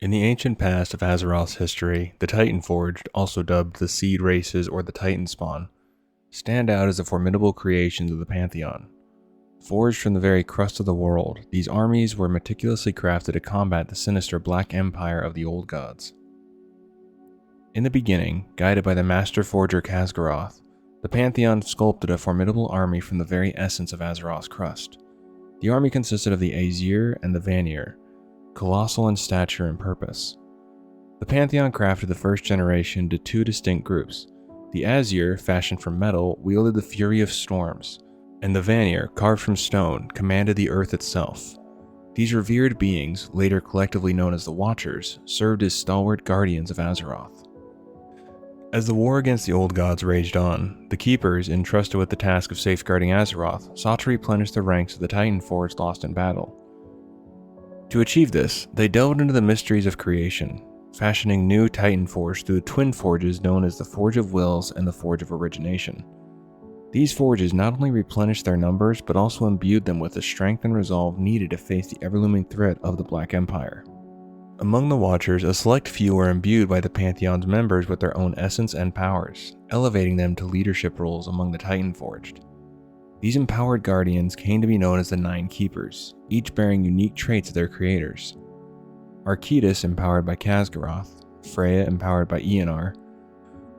In the ancient past of Azeroth's history, the Titan Forged, also dubbed the Seed Races or the Titan Spawn, stand out as the formidable creations of the Pantheon. Forged from the very crust of the world, these armies were meticulously crafted to combat the sinister Black Empire of the Old Gods. In the beginning, guided by the Master Forger Khaz'goroth, the Pantheon sculpted a formidable army from the very essence of Azeroth's crust. The army consisted of the Aesir and the Vanir, colossal in stature and purpose. The Pantheon crafted the first generation into two distinct groups. The Aesir, fashioned from metal, wielded the fury of storms, and the Vanir, carved from stone, commanded the earth itself. These revered beings, later collectively known as the Watchers, served as stalwart guardians of Azeroth. As the war against the Old Gods raged on, the Keepers, entrusted with the task of safeguarding Azeroth, sought to replenish the ranks of the Titan Forged lost in battle. To achieve this, they delved into the mysteries of creation, fashioning new Titan Forges through the twin forges known as the Forge of Wills and the Forge of Origination. These forges not only replenished their numbers, but also imbued them with the strength and resolve needed to face the ever-looming threat of the Black Empire. Among the Watchers, a select few were imbued by the Pantheon's members with their own essence and powers, elevating them to leadership roles among the Titan Forged. These empowered guardians came to be known as the Nine Keepers, each bearing unique traits of their creators. Archytas, empowered by Khaz'goroth, Freya, empowered by Eonar,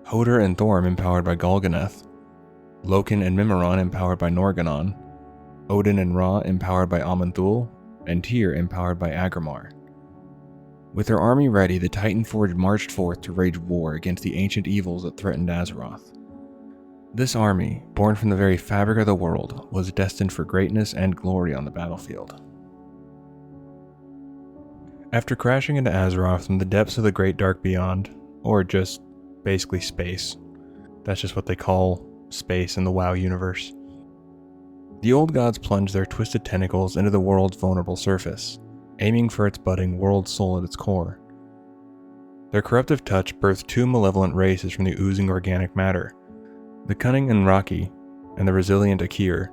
Hodor and Thorm, empowered by Golganeth, Loken and Mimiron, empowered by Norgannon, Odin and Ra, empowered by Aman'Thul, and Tyr, empowered by Agramar. With their army ready, the Titan Forged marched forth to wage war against the ancient evils that threatened Azeroth. This army, born from the very fabric of the world, was destined for greatness and glory on the battlefield. After crashing into Azeroth from the depths of the Great Dark Beyond, or just basically space, that's just what they call space in the WoW universe, the Old Gods plunged their twisted tentacles into the world's vulnerable surface, aiming for its budding world soul at its core. Their corruptive touch birthed two malevolent races from the oozing organic matter, the cunning Unraki and the resilient Akir.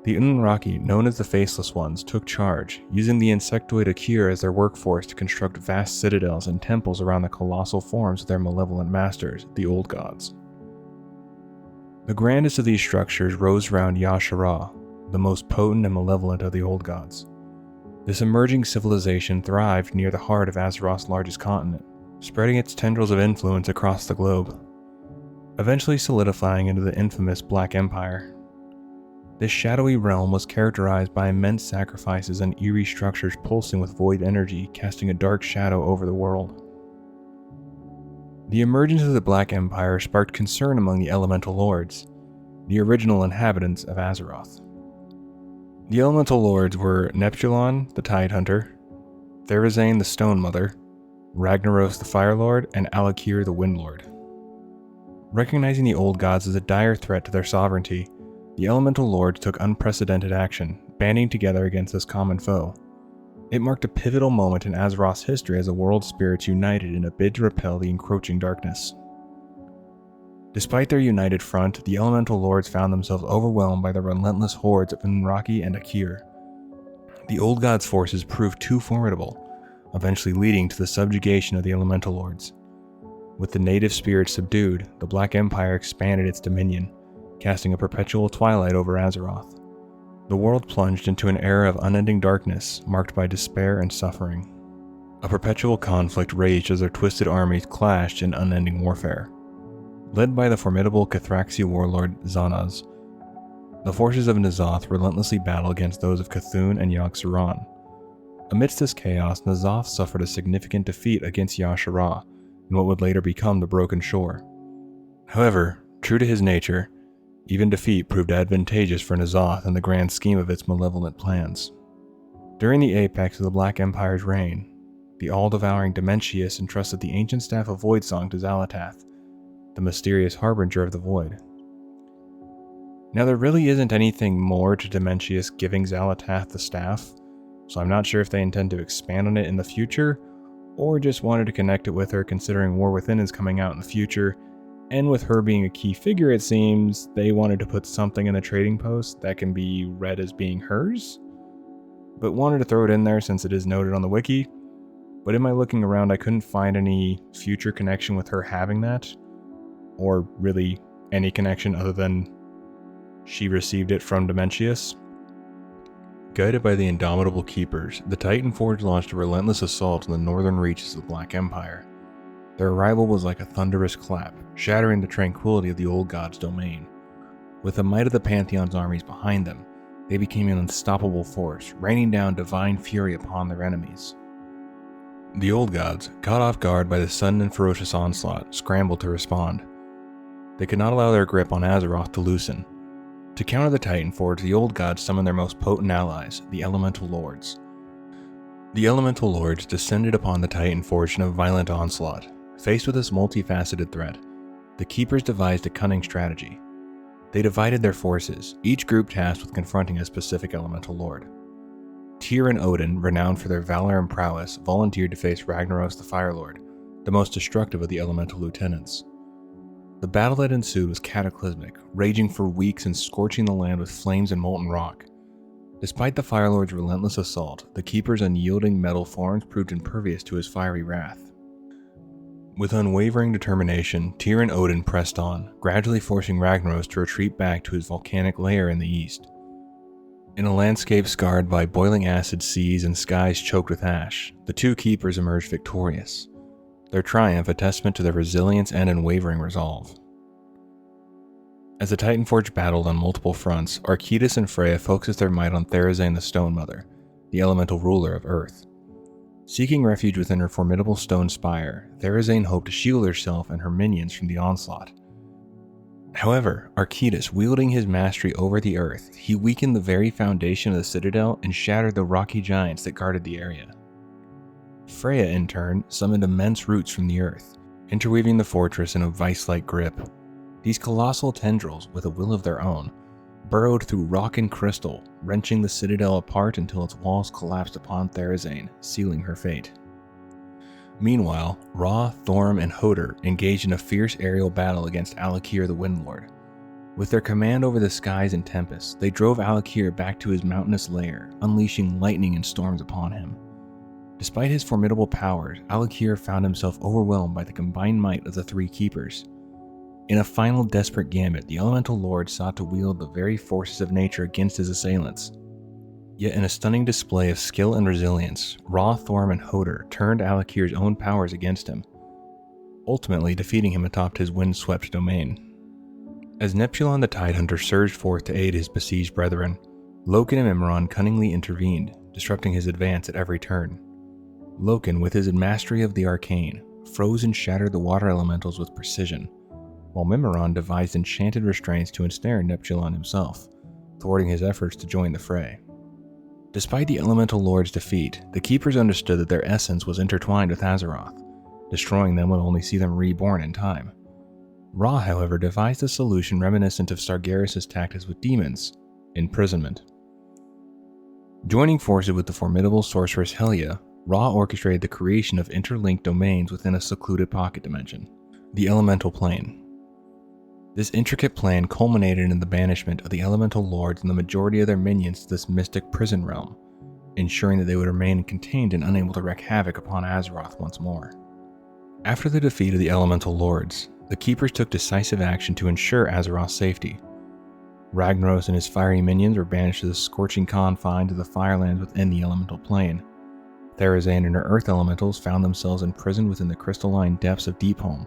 The Unraki, known as the Faceless Ones, took charge, using the insectoid Akir as their workforce to construct vast citadels and temples around the colossal forms of their malevolent masters, the Old Gods. The grandest of these structures rose around Yasharah, the most potent and malevolent of the Old Gods. This emerging civilization thrived near the heart of Azeroth's largest continent, spreading its tendrils of influence across the globe, eventually solidifying into the infamous Black Empire. This shadowy realm was characterized by immense sacrifices and eerie structures pulsing with void energy, casting a dark shadow over the world. The emergence of the Black Empire sparked concern among the Elemental Lords, the original inhabitants of Azeroth. The Elemental Lords were Neptulon, the Tidehunter, Therazane, the Stone Mother, Ragnaros, the Fire Lord, and Alakir, the Wind Lord. Recognizing the Old Gods as a dire threat to their sovereignty, the Elemental Lords took unprecedented action, banding together against this common foe. It marked a pivotal moment in Azeroth's history as the world spirits united in a bid to repel the encroaching darkness. Despite their united front, the Elemental Lords found themselves overwhelmed by the relentless hordes of Unraki and Akir. The Old Gods' forces proved too formidable, eventually leading to the subjugation of the Elemental Lords. With the native spirits subdued, the Black Empire expanded its dominion, casting a perpetual twilight over Azeroth. The world plunged into an era of unending darkness, marked by despair and suffering. A perpetual conflict raged as their twisted armies clashed in unending warfare. Led by the formidable Cathraxi warlord Zanaz, the forces of N'Zoth relentlessly battled against those of Cthulhu and Yogg-Saron. Amidst this chaos, N'Zoth suffered a significant defeat against Yasharah in what would later become the Broken Shore. However, true to his nature, even defeat proved advantageous for N'Zoth in the grand scheme of its malevolent plans. During the apex of the Black Empire's reign, the all-devouring Dementius entrusted the ancient staff of Voidsong to Xal'atath, the mysterious harbinger of the void. Now, there really isn't anything more to Dementius giving Xal'atath the staff, so I'm not sure if they intend to expand on it in the future, or just wanted to connect it with her considering War Within is coming out in the future, and with her being a key figure it seems, they wanted to put something in the trading post that can be read as being hers, but wanted to throw it in there since it is noted on the wiki. but in my looking around I couldn't find any future connection with her having that, or really any connection other than she received it from Dementius. Guided by the indomitable Keepers, the Titan Forge launched a relentless assault on the northern reaches of the Black Empire. Their arrival was like a thunderous clap, shattering the tranquility of the Old God's domain. With the might of the Pantheon's armies behind them, they became an unstoppable force, raining down divine fury upon their enemies. The Old Gods, caught off guard by the sudden and ferocious onslaught, scrambled to respond. They could not allow their grip on Azeroth to loosen. To counter the Titan Forge, the Old Gods summoned their most potent allies, the Elemental Lords. The Elemental Lords descended upon the Titan Forge in a violent onslaught. Faced with this multifaceted threat, the Keepers devised a cunning strategy. They divided their forces, each group tasked with confronting a specific Elemental Lord. Tyr and Odin, renowned for their valor and prowess, volunteered to face Ragnaros the Fire Lord, the most destructive of the Elemental Lieutenants. The battle that ensued was cataclysmic, raging for weeks and scorching the land with flames and molten rock. Despite the Fire Lord's relentless assault, the Keeper's unyielding metal forms proved impervious to his fiery wrath. With unwavering determination, Tyr and Odin pressed on, gradually forcing Ragnaros to retreat back to his volcanic lair in the east. In a landscape scarred by boiling acid seas and skies choked with ash, the two Keepers emerged victorious, their triumph a testament to their resilience and unwavering resolve. As the Titanforge battled on multiple fronts, Archytas and Freya focused their might on Therazane the Stone Mother, the elemental ruler of Earth. Seeking refuge within her formidable stone spire, Therazane hoped to shield herself and her minions from the onslaught. However, Archytas, wielding his mastery over the earth, he weakened the very foundation of the citadel and shattered the rocky giants that guarded the area. Freya, in turn, summoned immense roots from the earth, interweaving the fortress in a vice-like grip. These colossal tendrils, with a will of their own, burrowed through rock and crystal, wrenching the citadel apart until its walls collapsed upon Therazane, sealing her fate. Meanwhile, Ra, Thorm, and Hoder engaged in a fierce aerial battle against Alakir the Windlord. With their command over the skies and tempests, they drove Alakir back to his mountainous lair, unleashing lightning and storms upon him. Despite his formidable powers, Alakir found himself overwhelmed by the combined might of the three Keepers. In a final desperate gambit, the Elemental Lord sought to wield the very forces of nature against his assailants. Yet in a stunning display of skill and resilience, Ra, Thorm, and Hoder turned Alakir's own powers against him, ultimately defeating him atop his wind-swept domain. As Neptulon the Tidehunter surged forth to aid his besieged brethren, Loken and Imran cunningly intervened, disrupting his advance at every turn. Loken, with his mastery of the arcane, froze and shattered the water elementals with precision, while Mimiron devised enchanted restraints to ensnare Neptulon himself, thwarting his efforts to join the fray. Despite the Elemental Lord's defeat, the Keepers understood that their essence was intertwined with Azeroth. Destroying them would only see them reborn in time. Ra, however, devised a solution reminiscent of Sargeras' tactics with demons: imprisonment. Joining forces with the formidable sorceress Helia, Ra orchestrated the creation of interlinked domains within a secluded pocket dimension, the Elemental Plane. This intricate plan culminated in the banishment of the Elemental Lords and the majority of their minions to this mystic prison realm, ensuring that they would remain contained and unable to wreak havoc upon Azeroth once more. After the defeat of the Elemental Lords, the Keepers took decisive action to ensure Azeroth's safety. Ragnaros and his fiery minions were banished to the scorching confines of the Firelands within the Elemental Plane. Therazane and her Earth Elementals found themselves imprisoned within the crystalline depths of Deepholm.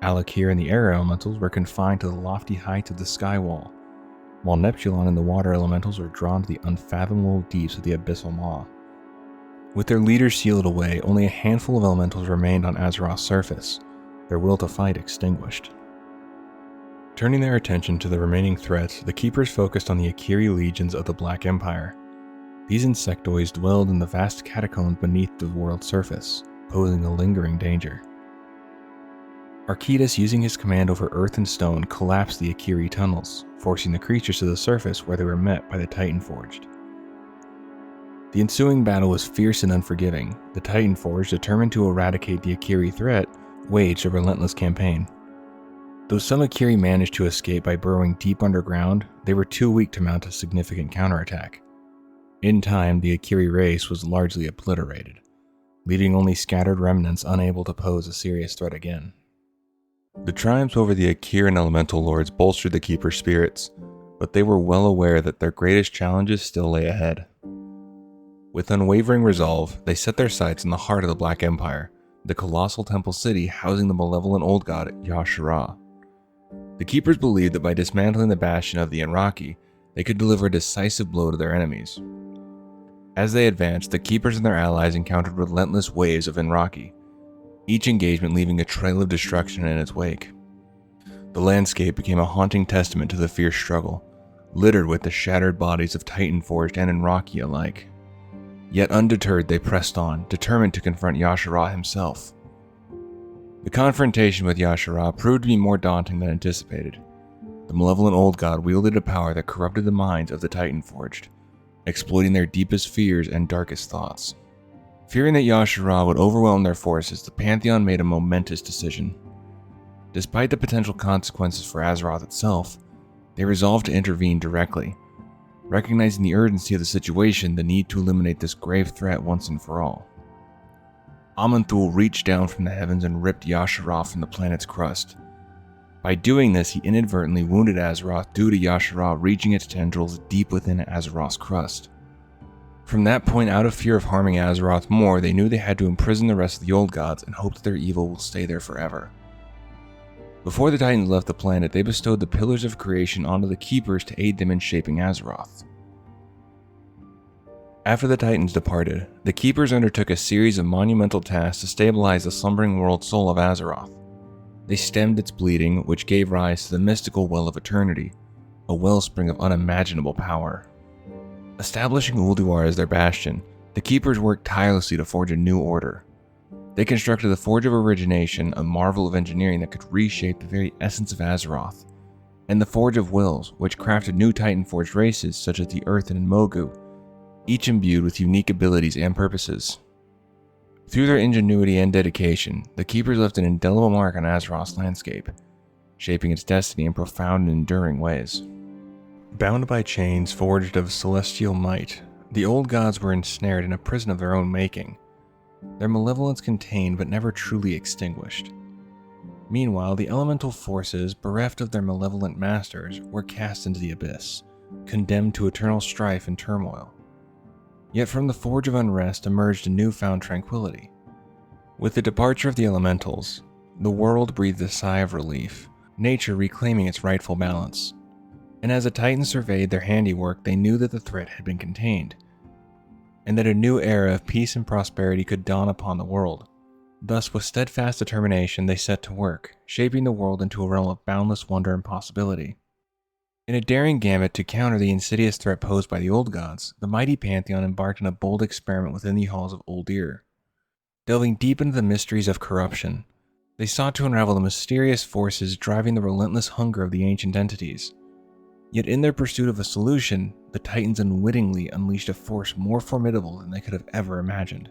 Alakir and the Air Elementals were confined to the lofty heights of the Skywall, while Neptulon and the Water Elementals were drawn to the unfathomable deeps of the Abyssal Maw. With their leaders sealed away, only a handful of elementals remained on Azeroth's surface, their will to fight extinguished. Turning their attention to the remaining threats, the Keepers focused on the Akiri legions of the Black Empire. These insectoids dwelled in the vast catacombs beneath the world's surface, posing a lingering danger. Archytas, using his command over earth and stone, collapsed the Akiri tunnels, forcing the creatures to the surface where they were met by the Titanforged. The ensuing battle was fierce and unforgiving. The Titanforged, determined to eradicate the Akiri threat, waged a relentless campaign. Though some Akiri managed to escape by burrowing deep underground, they were too weak to mount a significant counterattack. In time, the Akiri race was largely obliterated. leaving only scattered remnants unable to pose a serious threat again. The triumphs over the Akir and Elemental Lords bolstered the Keeper's spirits, but they were well aware that their greatest challenges still lay ahead. With unwavering resolve, they set their sights in the heart of the Black Empire, the colossal temple city housing the malevolent old god Yashara. The Keepers believed that by dismantling the bastion of the Enraki, they could deliver a decisive blow to their enemies. As they advanced, the Keepers and their allies encountered relentless waves of Enraki, each engagement leaving a trail of destruction in its wake. The landscape became a haunting testament to the fierce struggle, littered with the shattered bodies of Titan-forged and Enraki alike. Yet undeterred, they pressed on, determined to confront Yashara himself. The confrontation with Yashara proved to be more daunting than anticipated. The malevolent old god wielded a power that corrupted the minds of the Titan-forged, exploiting their deepest fears and darkest thoughts. Fearing that Yashara would overwhelm their forces, the Pantheon made a momentous decision. Despite the potential consequences for Azeroth itself, they resolved to intervene directly. Recognizing the urgency of the situation, the need to eliminate this grave threat once and for all. Amanthul reached down from the heavens and ripped Yashara from the planet's crust. By doing this, he inadvertently wounded Azeroth due to Yashara reaching its tendrils deep within Azeroth's crust. From that point, out of fear of harming Azeroth more, they knew they had to imprison the rest of the old gods and hoped that their evil will stay there forever. Before the Titans left the planet, they bestowed the Pillars of Creation onto the Keepers to aid them in shaping Azeroth. After the Titans departed, the Keepers undertook a series of monumental tasks to stabilize the slumbering world soul of Azeroth. They stemmed its bleeding, which gave rise to the mystical Well of Eternity, a wellspring of unimaginable power. Establishing Ulduar as their bastion, the Keepers worked tirelessly to forge a new order. They constructed the Forge of Origination, a marvel of engineering that could reshape the very essence of Azeroth, and the Forge of Wills, which crafted new Titan-forged races such as the Earthen and Mogu, each imbued with unique abilities and purposes. Through their ingenuity and dedication, the Keepers left an indelible mark on Azeroth's landscape, shaping its destiny in profound and enduring ways. Bound by chains forged of celestial might, the old gods were ensnared in a prison of their own making, their malevolence contained but never truly extinguished. Meanwhile, the elemental forces, bereft of their malevolent masters, were cast into the abyss, condemned to eternal strife and turmoil. Yet from the Forge of Unrest emerged a newfound tranquility. With the departure of the elementals, the world breathed a sigh of relief, nature reclaiming its rightful balance. And as the Titans surveyed their handiwork, they knew that the threat had been contained, and that a new era of peace and prosperity could dawn upon the world. Thus, with steadfast determination, they set to work, shaping the world into a realm of boundless wonder and possibility. In a daring gambit to counter the insidious threat posed by the old gods, the mighty Pantheon embarked on a bold experiment within the halls of Uldir. Delving deep into the mysteries of corruption, they sought to unravel the mysterious forces driving the relentless hunger of the ancient entities. Yet in their pursuit of a solution, the Titans unwittingly unleashed a force more formidable than they could have ever imagined.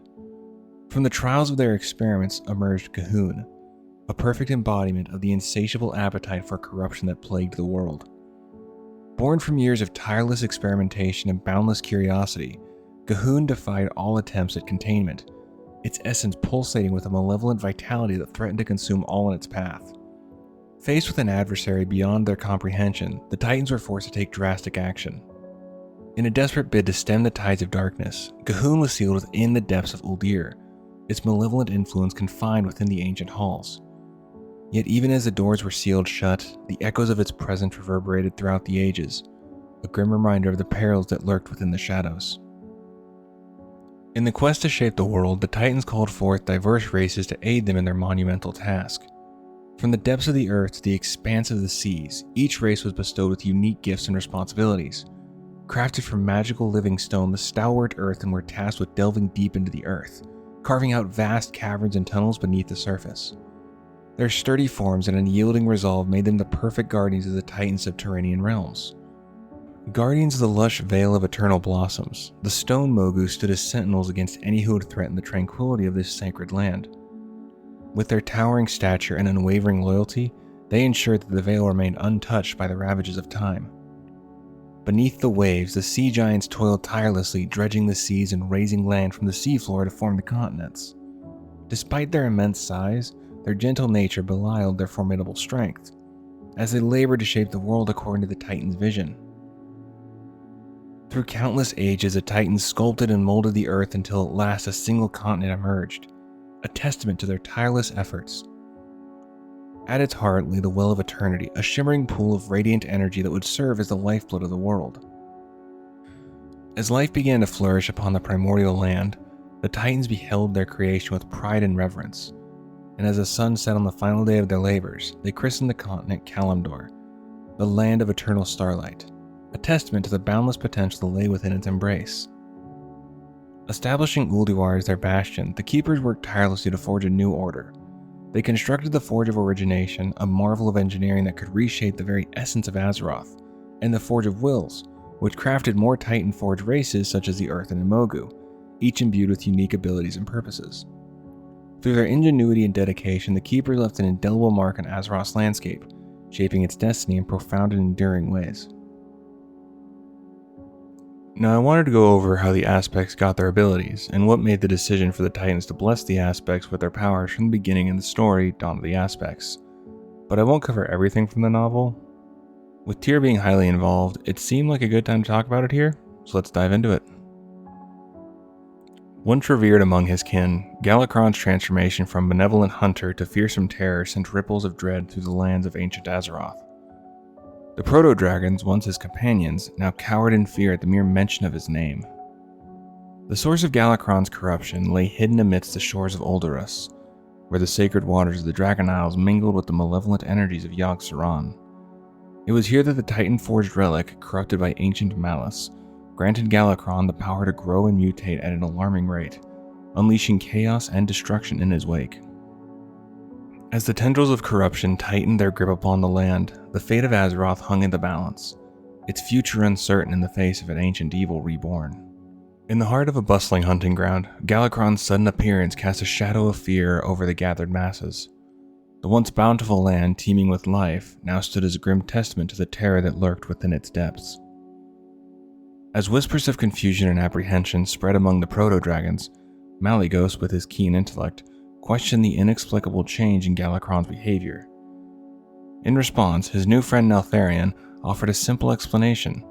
From the trials of their experiments emerged G'huun, a perfect embodiment of the insatiable appetite for corruption that plagued the world. Born from years of tireless experimentation and boundless curiosity, G'huun defied all attempts at containment, its essence pulsating with a malevolent vitality that threatened to consume all in its path. Faced with an adversary beyond their comprehension, the Titans were forced to take drastic action. In a desperate bid to stem the tides of darkness, G'huun was sealed within the depths of Uldir, its malevolent influence confined within the ancient halls. Yet even as the doors were sealed shut, the echoes of its presence reverberated throughout the ages, a grim reminder of the perils that lurked within the shadows. In the quest to shape the world, the Titans called forth diverse races to aid them in their monumental task. From the depths of the earth to the expanse of the seas, each race was bestowed with unique gifts and responsibilities. Crafted from magical living stone, the stalwart earthen were tasked with delving deep into the earth, carving out vast caverns and tunnels beneath the surface. Their sturdy forms and unyielding resolve made them the perfect guardians of the Titan subterranean realms. Guardians of the lush Vale of Eternal Blossoms, the stone Mogu stood as sentinels against any who would threaten the tranquility of this sacred land. With their towering stature and unwavering loyalty, they ensured that the Vale remained untouched by the ravages of time. Beneath the waves, the sea giants toiled tirelessly, dredging the seas and raising land from the seafloor to form the continents. Despite their immense size, their gentle nature belied their formidable strength, as they labored to shape the world according to the Titan's vision. Through countless ages, the Titans sculpted and molded the earth until at last a single continent emerged, a testament to their tireless efforts. At its heart lay the Well of Eternity, a shimmering pool of radiant energy that would serve as the lifeblood of the world. As life began to flourish upon the primordial land, the Titans beheld their creation with pride and reverence, and as the sun set on the final day of their labors, they christened the continent Kalimdor, the land of eternal starlight, a testament to the boundless potential that lay within its embrace. Establishing Ulduar as their bastion, the Keepers worked tirelessly to forge a new order. They constructed the Forge of Origination, a marvel of engineering that could reshape the very essence of Azeroth, and the Forge of Wills, which crafted more Titan-forged races such as the Earth and Imogu, each imbued with unique abilities and purposes. Through their ingenuity and dedication, the Keepers left an indelible mark on Azeroth's landscape, shaping its destiny in profound and enduring ways. Now I wanted to go over how the Aspects got their abilities, and what made the decision for the Titans to bless the Aspects with their powers from the beginning in the story, Dawn of the Aspects. But I won't cover everything from the novel. With Tyr being highly involved, it seemed like a good time to talk about it here, so let's dive into it. Once revered among his kin, Galakrond's transformation from benevolent hunter to fearsome terror sent ripples of dread through the lands of ancient Azeroth. The proto-dragons, once his companions, now cowered in fear at the mere mention of his name. The source of Galakrond's corruption lay hidden amidst the shores of Uldurus, where the sacred waters of the Dragon Isles mingled with the malevolent energies of Yogg-Saron. It was here that the Titan-forged relic, corrupted by ancient malice, granted Galakrond the power to grow and mutate at an alarming rate, unleashing chaos and destruction in his wake. As the tendrils of corruption tightened their grip upon the land, the fate of Azeroth hung in the balance, its future uncertain in the face of an ancient evil reborn. In the heart of a bustling hunting ground, Galakrond's sudden appearance cast a shadow of fear over the gathered masses. The once bountiful land, teeming with life, now stood as a grim testament to the terror that lurked within its depths. As whispers of confusion and apprehension spread among the proto-dragons, Malygos, with his keen intellect, questioned the inexplicable change in Galakrond's behavior. In response, his new friend Neltharion offered a simple explanation.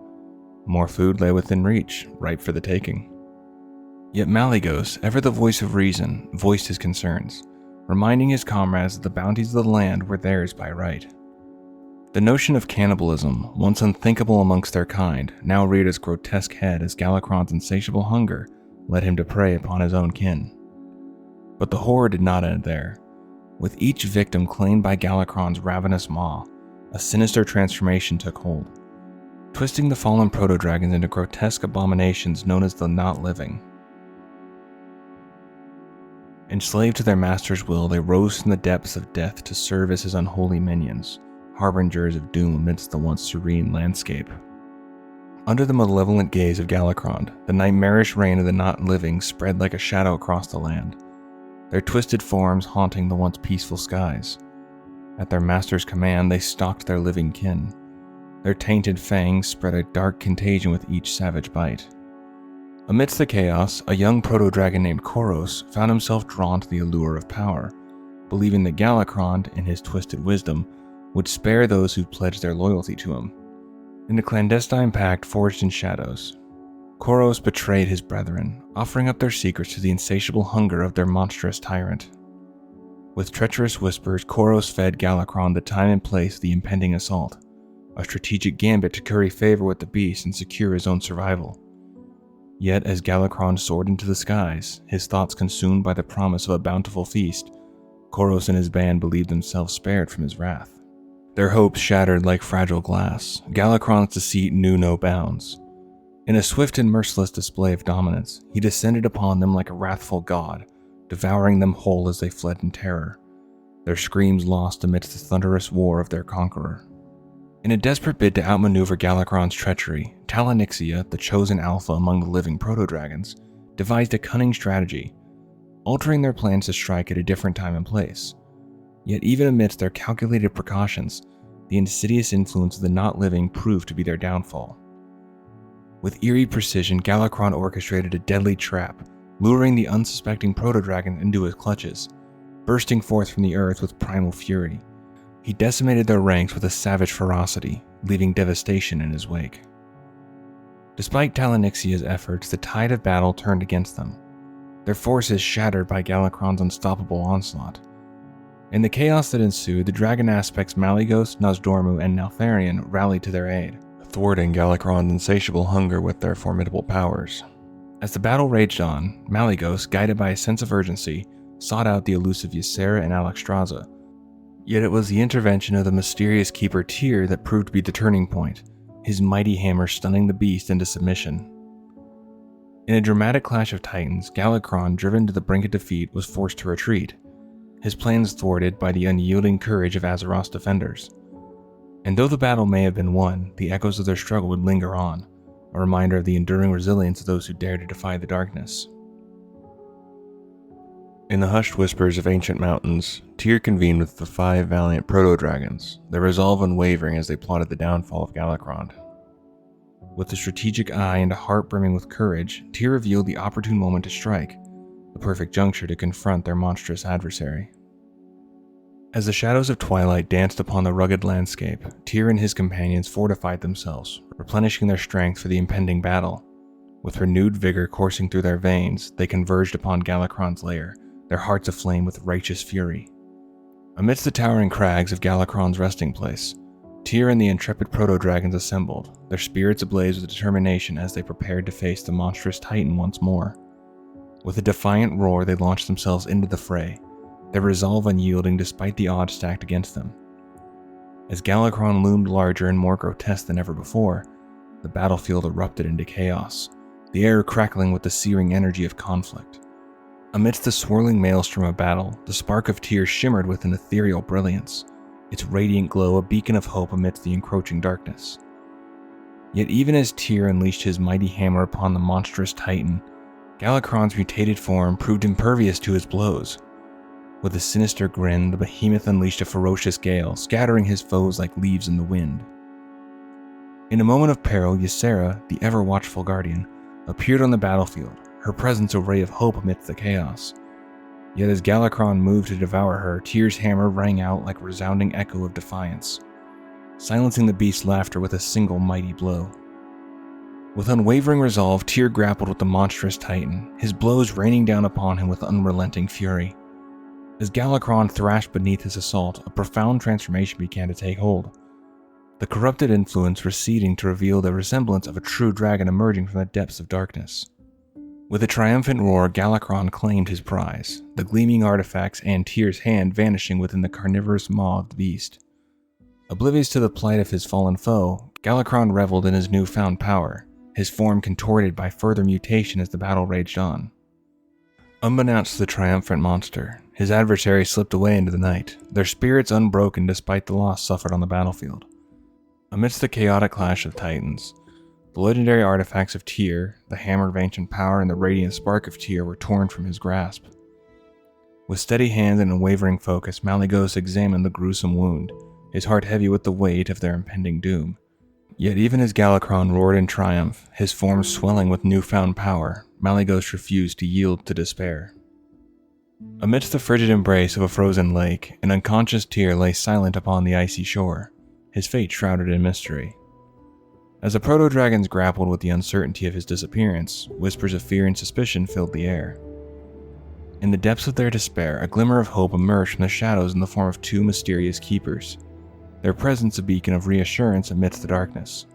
More food lay within reach, ripe for the taking. Yet Malygos, ever the voice of reason, voiced his concerns, reminding his comrades that the bounties of the land were theirs by right. The notion of cannibalism, once unthinkable amongst their kind, now reared its grotesque head as Galakrond's insatiable hunger led him to prey upon his own kin. But the horror did not end there. With each victim claimed by Galakrond's ravenous maw, a sinister transformation took hold, twisting the fallen proto-dragons into grotesque abominations known as the Not Living. Enslaved to their master's will, they rose from the depths of death to serve as his unholy minions, harbingers of doom amidst the once serene landscape. Under the malevolent gaze of Galakrond, the nightmarish reign of the Not Living spread like a shadow across the land, their twisted forms haunting the once peaceful skies. At their master's command, they stalked their living kin. Their tainted fangs spread a dark contagion with each savage bite. Amidst the chaos, a young proto-dragon named Koros found himself drawn to the allure of power, believing that Galakrond, in his twisted wisdom, would spare those who pledged their loyalty to him. In a clandestine pact forged in shadows, Koros betrayed his brethren, offering up their secrets to the insatiable hunger of their monstrous tyrant. With treacherous whispers, Koros fed Galakrond the time and place of the impending assault, a strategic gambit to curry favor with the beast and secure his own survival. Yet as Galakrond soared into the skies, his thoughts consumed by the promise of a bountiful feast, Koros and his band believed themselves spared from his wrath. Their hopes shattered like fragile glass, Galakrond's deceit knew no bounds. In a swift and merciless display of dominance, he descended upon them like a wrathful god, devouring them whole as they fled in terror, their screams lost amidst the thunderous war of their conqueror. In a desperate bid to outmaneuver Galakrond's treachery, Talanixia, the chosen alpha among the living proto-dragons, devised a cunning strategy, altering their plans to strike at a different time and place. Yet even amidst their calculated precautions, the insidious influence of the Not Living proved to be their downfall. With eerie precision, Galakrond orchestrated a deadly trap, luring the unsuspecting proto-dragon into his clutches, bursting forth from the earth with primal fury. He decimated their ranks with a savage ferocity, leaving devastation in his wake. Despite Talanixia's efforts, the tide of battle turned against them, their forces shattered by Galakron's unstoppable onslaught. In the chaos that ensued, the dragon aspects Malygos, Nozdormu, and Neltharion rallied to their aid, thwarting Galakron's insatiable hunger with their formidable powers. As the battle raged on, Malygos, guided by a sense of urgency, sought out the elusive Ysera and Alexstrasza. Yet it was the intervention of the mysterious keeper Tyr that proved to be the turning point, his mighty hammer stunning the beast into submission. In a dramatic clash of titans, Galakron, driven to the brink of defeat, was forced to retreat, his plans thwarted by the unyielding courage of Azeroth's defenders. And though the battle may have been won, the echoes of their struggle would linger on, a reminder of the enduring resilience of those who dared to defy the darkness. In the hushed whispers of ancient mountains, Tyr convened with the 5 valiant proto-dragons, their resolve unwavering as they plotted the downfall of Galakron. With a strategic eye and a heart brimming with courage, Tyr revealed the opportune moment to strike, the perfect juncture to confront their monstrous adversary. As the shadows of twilight danced upon the rugged landscape, Tyr and his companions fortified themselves, replenishing their strength for the impending battle. With renewed vigor coursing through their veins, they converged upon Galakron's lair, their hearts aflame with righteous fury. Amidst the towering crags of Galakron's resting place, Tyr and the intrepid proto-dragons assembled, their spirits ablaze with determination as they prepared to face the monstrous titan once more. With a defiant roar, they launched themselves into the fray, their resolve unyielding despite the odds stacked against them. As Galakron loomed larger and more grotesque than ever before, the battlefield erupted into chaos, the air crackling with the searing energy of conflict. Amidst the swirling maelstrom of battle, the spark of Tyr shimmered with an ethereal brilliance, its radiant glow a beacon of hope amidst the encroaching darkness. Yet even as Tyr unleashed his mighty hammer upon the monstrous titan, Galakron's mutated form proved impervious to his blows. With a sinister grin, the behemoth unleashed a ferocious gale, scattering his foes like leaves in the wind. In a moment of peril, Ysera, the ever-watchful guardian, appeared on the battlefield, her presence a ray of hope amidst the chaos. Yet as Galakron moved to devour her, Tyr's hammer rang out like a resounding echo of defiance, silencing the beast's laughter with a single mighty blow. With unwavering resolve, Tyr grappled with the monstrous titan, his blows raining down upon him with unrelenting fury. As Galakron thrashed beneath his assault, a profound transformation began to take hold, the corrupted influence receding to reveal the resemblance of a true dragon emerging from the depths of darkness. With a triumphant roar, Galakron claimed his prize, the gleaming artifacts and Tyr's hand vanishing within the carnivorous maw of the beast. Oblivious to the plight of his fallen foe, Galakron reveled in his newfound power, his form contorted by further mutation as the battle raged on. Unbeknownst to the triumphant monster, his adversaries slipped away into the night, their spirits unbroken despite the loss suffered on the battlefield. Amidst the chaotic clash of titans, the legendary artifacts of Tyr, the hammer of ancient power and the radiant spark of Tyr were torn from his grasp. With steady hand and unwavering focus, Malygos examined the gruesome wound, his heart heavy with the weight of their impending doom. Yet even as Galakron roared in triumph, his form swelling with newfound power, Malygos refused to yield to despair. Amidst the frigid embrace of a frozen lake, an unconscious Tyr lay silent upon the icy shore, his fate shrouded in mystery. As the proto-dragons grappled with the uncertainty of his disappearance, whispers of fear and suspicion filled the air. In the depths of their despair, a glimmer of hope emerged from the shadows in the form of 2 mysterious keepers, their presence a beacon of reassurance amidst the darkness.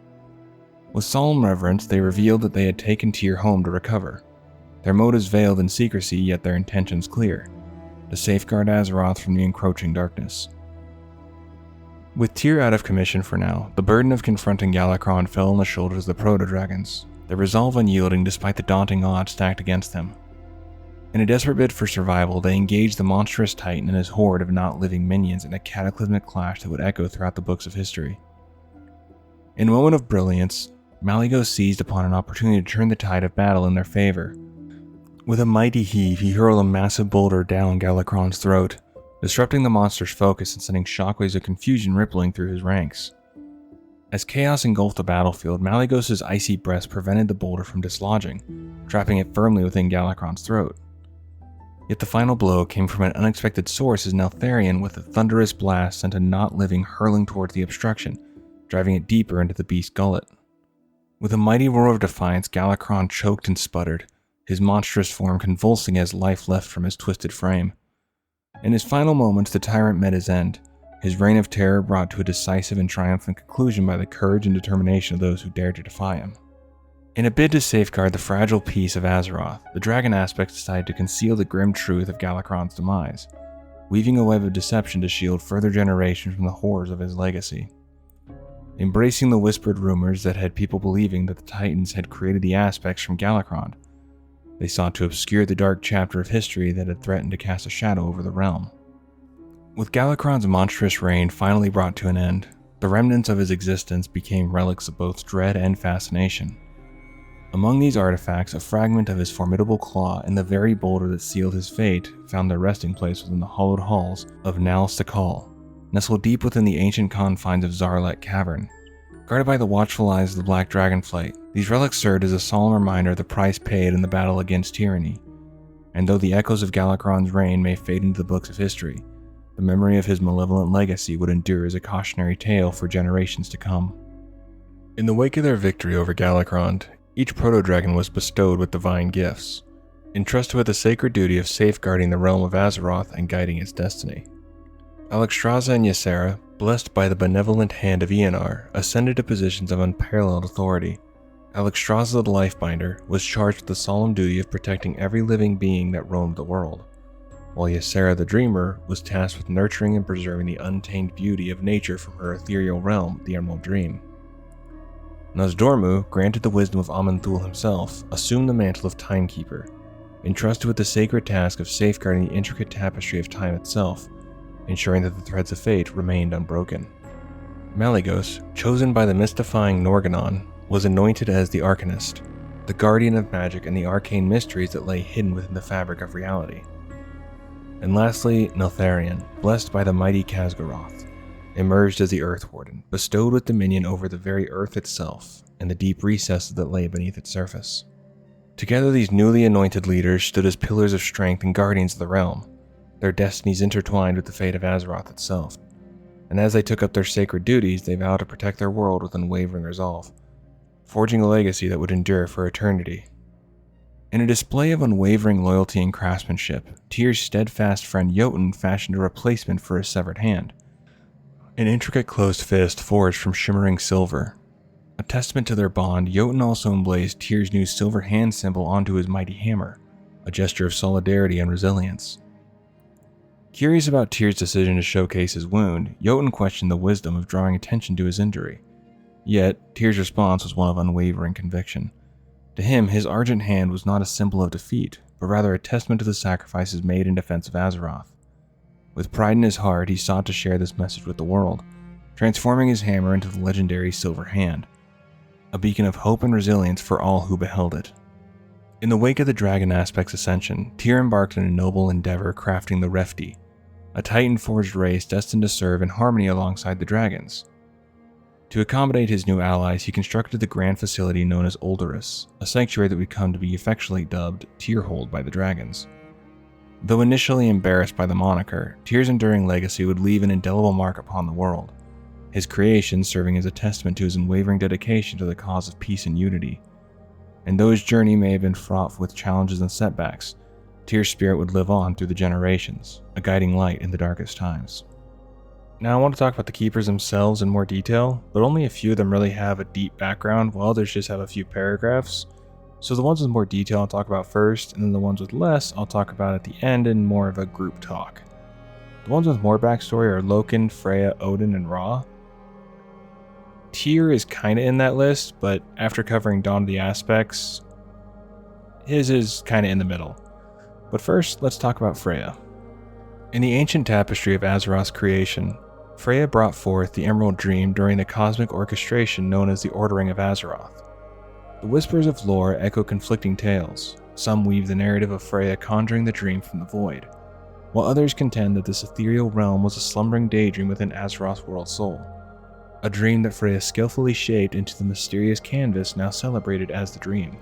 With solemn reverence, they revealed that they had taken Tyr home to recover, their motives veiled in secrecy yet their intentions clear, to safeguard Azeroth from the encroaching darkness. With Tyr out of commission for now, the burden of confronting Galakron fell on the shoulders of the proto-dragons, their resolve unyielding despite the daunting odds stacked against them. In a desperate bid for survival, they engaged the monstrous titan and his horde of not-living minions in a cataclysmic clash that would echo throughout the books of history. In a moment of brilliance, Malygos seized upon an opportunity to turn the tide of battle in their favor. With a mighty heave, he hurled a massive boulder down Galakron's throat, disrupting the monster's focus and sending shockwaves of confusion rippling through his ranks. As chaos engulfed the battlefield, Malygos' icy breath prevented the boulder from dislodging, trapping it firmly within Galakron's throat. Yet the final blow came from an unexpected source as Neltharion, with a thunderous blast, sent a not living hurling towards the obstruction, driving it deeper into the beast's gullet. With a mighty roar of defiance, Galakron choked and sputtered, his monstrous form convulsing as life left from his twisted frame. In his final moments, the tyrant met his end, his reign of terror brought to a decisive and triumphant conclusion by the courage and determination of those who dared to defy him. In a bid to safeguard the fragile peace of Azeroth, the Dragon Aspects decided to conceal the grim truth of Galakron's demise, weaving a web of deception to shield further generations from the horrors of his legacy. Embracing the whispered rumors that had people believing that the Titans had created the Aspects from Galakron, they sought to obscure the dark chapter of history that had threatened to cast a shadow over the realm. With Galakron's monstrous reign finally brought to an end, the remnants of his existence became relics of both dread and fascination. Among these artifacts, a fragment of his formidable claw and the very boulder that sealed his fate found their resting place within the hollowed halls of Nal Sakal, nestled deep within the ancient confines of Zarlet Cavern. Guarded by the watchful eyes of the Black Dragonflight, these relics served as a solemn reminder of the price paid in the battle against tyranny. And though the echoes of Galakron's reign may fade into the books of history, the memory of his malevolent legacy would endure as a cautionary tale for generations to come. In the wake of their victory over Galakron, each proto-dragon was bestowed with divine gifts, entrusted with the sacred duty of safeguarding the realm of Azeroth and guiding its destiny. Alexstrasza and Ysera, blessed by the benevolent hand of Ionar, ascended to positions of unparalleled authority. Alexstrasza the Lifebinder was charged with the solemn duty of protecting every living being that roamed the world, while Ysera the Dreamer was tasked with nurturing and preserving the untamed beauty of nature from her ethereal realm, the Emerald Dream. Nozdormu, granted the wisdom of Aman'Thul himself, assumed the mantle of Timekeeper, entrusted with the sacred task of safeguarding the intricate tapestry of time itself, ensuring that the threads of fate remained unbroken. Malygos, chosen by the mystifying Norgannon, was anointed as the Arcanist, the guardian of magic and the arcane mysteries that lay hidden within the fabric of reality. And lastly, Neltharion, blessed by the mighty Khaz'goroth, emerged as the Earth Warden, bestowed with dominion over the very Earth itself and the deep recesses that lay beneath its surface. Together, these newly anointed leaders stood as pillars of strength and guardians of the realm, their destinies intertwined with the fate of Azeroth itself. And as they took up their sacred duties, they vowed to protect their world with unwavering resolve, forging a legacy that would endure for eternity. In a display of unwavering loyalty and craftsmanship, Tyr's steadfast friend Jotun fashioned a replacement for his severed hand, an intricate closed fist forged from shimmering silver. A testament to their bond, Jotun also emblazed Tyr's new silver hand symbol onto his mighty hammer, a gesture of solidarity and resilience. Curious about Tyr's decision to showcase his wound, Jotun questioned the wisdom of drawing attention to his injury. Yet, Tyr's response was one of unwavering conviction. To him, his argent hand was not a symbol of defeat, but rather a testament to the sacrifices made in defense of Azeroth. With pride in his heart, he sought to share this message with the world, transforming his hammer into the legendary Silver Hand, a beacon of hope and resilience for all who beheld it. In the wake of the Dragon Aspect's ascension, Tyr embarked on a noble endeavor crafting the Refti, a Titan-forged race destined to serve in harmony alongside the dragons. To accommodate his new allies, he constructed the grand facility known as Olderus, a sanctuary that would come to be affectionately dubbed Tyrhold by the dragons. Though initially embarrassed by the moniker, Tyr's enduring legacy would leave an indelible mark upon the world, his creation serving as a testament to his unwavering dedication to the cause of peace and unity. And though his journey may have been fraught with challenges and setbacks, Tyr's spirit would live on through the generations, a guiding light in the darkest times. Now I want to talk about the Keepers themselves in more detail, but only a few of them really have a deep background, while others just have a few paragraphs. So the ones with more detail I'll talk about first, and then the ones with less I'll talk about at the end in more of a group talk. The ones with more backstory are Loken, Freya, Odin, and Ra. Tyr is kinda in that list, but after covering Dawn of the Aspects, his is kinda in the middle. But first, let's talk about Freya. In the ancient tapestry of Azeroth's creation, Freya brought forth the Emerald Dream during the cosmic orchestration known as the Ordering of Azeroth. The whispers of lore echo conflicting tales. Some weave the narrative of Freya conjuring the dream from the void, while others contend that this ethereal realm was a slumbering daydream within Azeroth's world soul. a dream that Freya skillfully shaped into the mysterious canvas now celebrated as the Dream,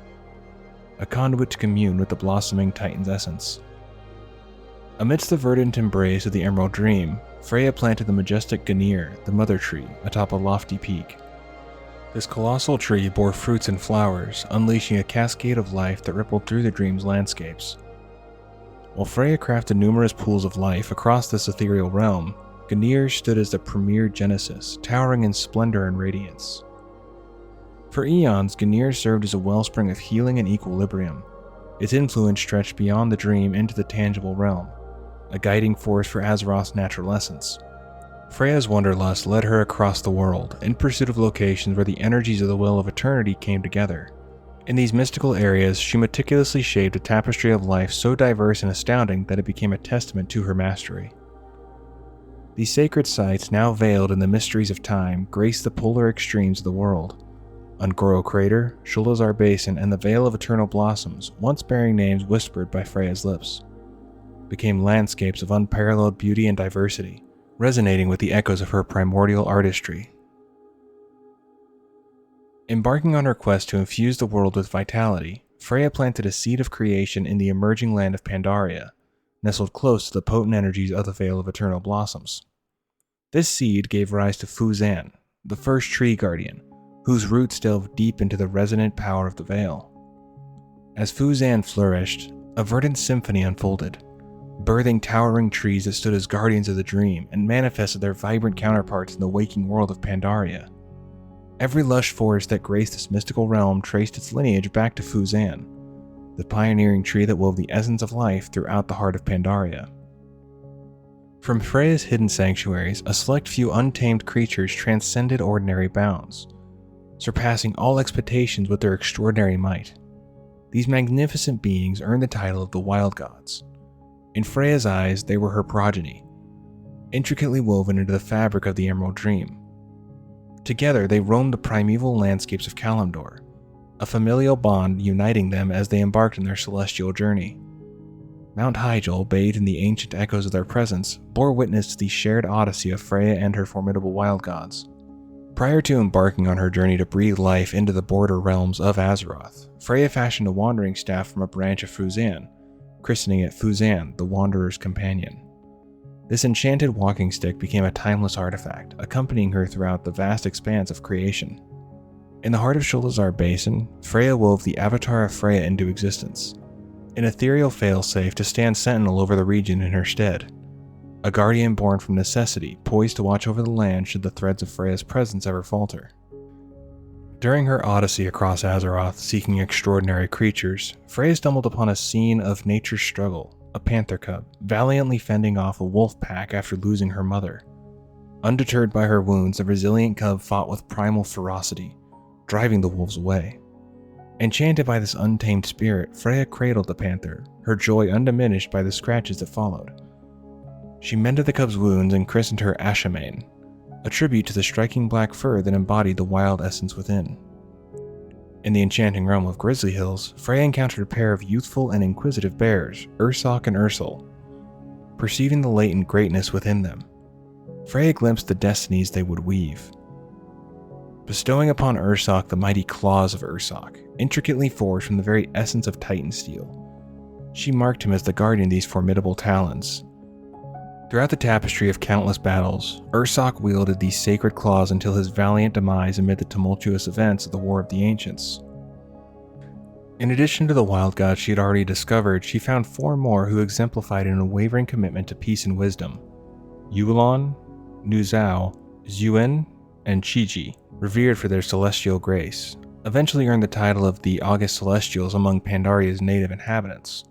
a conduit to commune with the blossoming Titan's essence. Amidst the verdant embrace of the Emerald Dream, Freya planted the majestic Gungnir, the Mother Tree, atop a lofty peak. This colossal tree bore fruits and flowers, unleashing a cascade of life that rippled through the Dream's landscapes. While Freya crafted numerous pools of life across this ethereal realm, Gungnir stood as the premier genesis, towering in splendor and radiance. For eons, Gungnir served as a wellspring of healing and equilibrium. Its influence stretched beyond the Dream into the tangible realm, a guiding force for Azeroth's natural essence. Freya's wanderlust led her across the world, in pursuit of locations where the energies of the Well of Eternity came together. In these mystical areas, she meticulously shaped a tapestry of life so diverse and astounding that it became a testament to her mastery. These sacred sites, now veiled in the mysteries of time, grace the polar extremes of the world. Ungoro Crater, Sholazar Basin, and the Vale of Eternal Blossoms, once bearing names whispered by Freya's lips, became landscapes of unparalleled beauty and diversity, resonating with the echoes of her primordial artistry. Embarking on her quest to infuse the world with vitality, Freya planted a seed of creation in the emerging land of Pandaria, nestled close to the potent energies of the Vale of Eternal Blossoms. This seed gave rise to Fuzan, the first tree guardian, whose roots delved deep into the resonant power of the Vale. As Fuzan flourished, a verdant symphony unfolded, birthing towering trees that stood as guardians of the Dream and manifested their vibrant counterparts in the waking world of Pandaria. Every lush forest that graced this mystical realm traced its lineage back to Fuzan, the pioneering tree that wove the essence of life throughout the heart of Pandaria. From Freya's hidden sanctuaries, a select few untamed creatures transcended ordinary bounds, surpassing all expectations with their extraordinary might. These magnificent beings earned the title of the Wild Gods. In Freya's eyes, they were her progeny, intricately woven into the fabric of the Emerald Dream. Together, they roamed the primeval landscapes of Kalimdor, a familial bond uniting them as they embarked on their celestial journey. Mount Hyjal, bathed in the ancient echoes of their presence, bore witness to the shared odyssey of Freya and her formidable wild gods. Prior to embarking on her journey to breathe life into the border realms of Azeroth, Freya fashioned a wandering staff from a branch of Fuzan, christening it Fuzan, the Wanderer's Companion. This enchanted walking stick became a timeless artifact, accompanying her throughout the vast expanse of creation. In the heart of Sholazar Basin, Freya wove the Avatar of Freya into existence, an ethereal failsafe to stand sentinel over the region in her stead, a guardian born from necessity, poised to watch over the land should the threads of Freya's presence ever falter. During her odyssey across Azeroth seeking extraordinary creatures, Freya stumbled upon a scene of nature's struggle, a panther cub valiantly fending off a wolf pack after losing her mother. Undeterred by her wounds, the resilient cub fought with primal ferocity, driving the wolves away. Enchanted by this untamed spirit, Freya cradled the panther, her joy undiminished by the scratches that followed. She mended the cub's wounds and christened her Ashamain, a tribute to the striking black fur that embodied the wild essence within. In the enchanting realm of Grizzly Hills, Freya encountered a pair of youthful and inquisitive bears, Ursoc and Ursul. Perceiving the latent greatness within them, Freya glimpsed the destinies they would weave. Bestowing upon Ursoc the mighty claws of Ursoc, intricately forged from the very essence of Titan steel, she marked him as the guardian of these formidable talons. Throughout the tapestry of countless battles, Ursoc wielded these sacred claws until his valiant demise amid the tumultuous events of the War of the Ancients. In addition to the wild gods she had already discovered, she found 4 more who exemplified an unwavering commitment to peace and wisdom. Yu'lon, Nuzhao, Zhuan, and Qiji, revered for their celestial grace, eventually earned the title of the August Celestials among Pandaria's native inhabitants.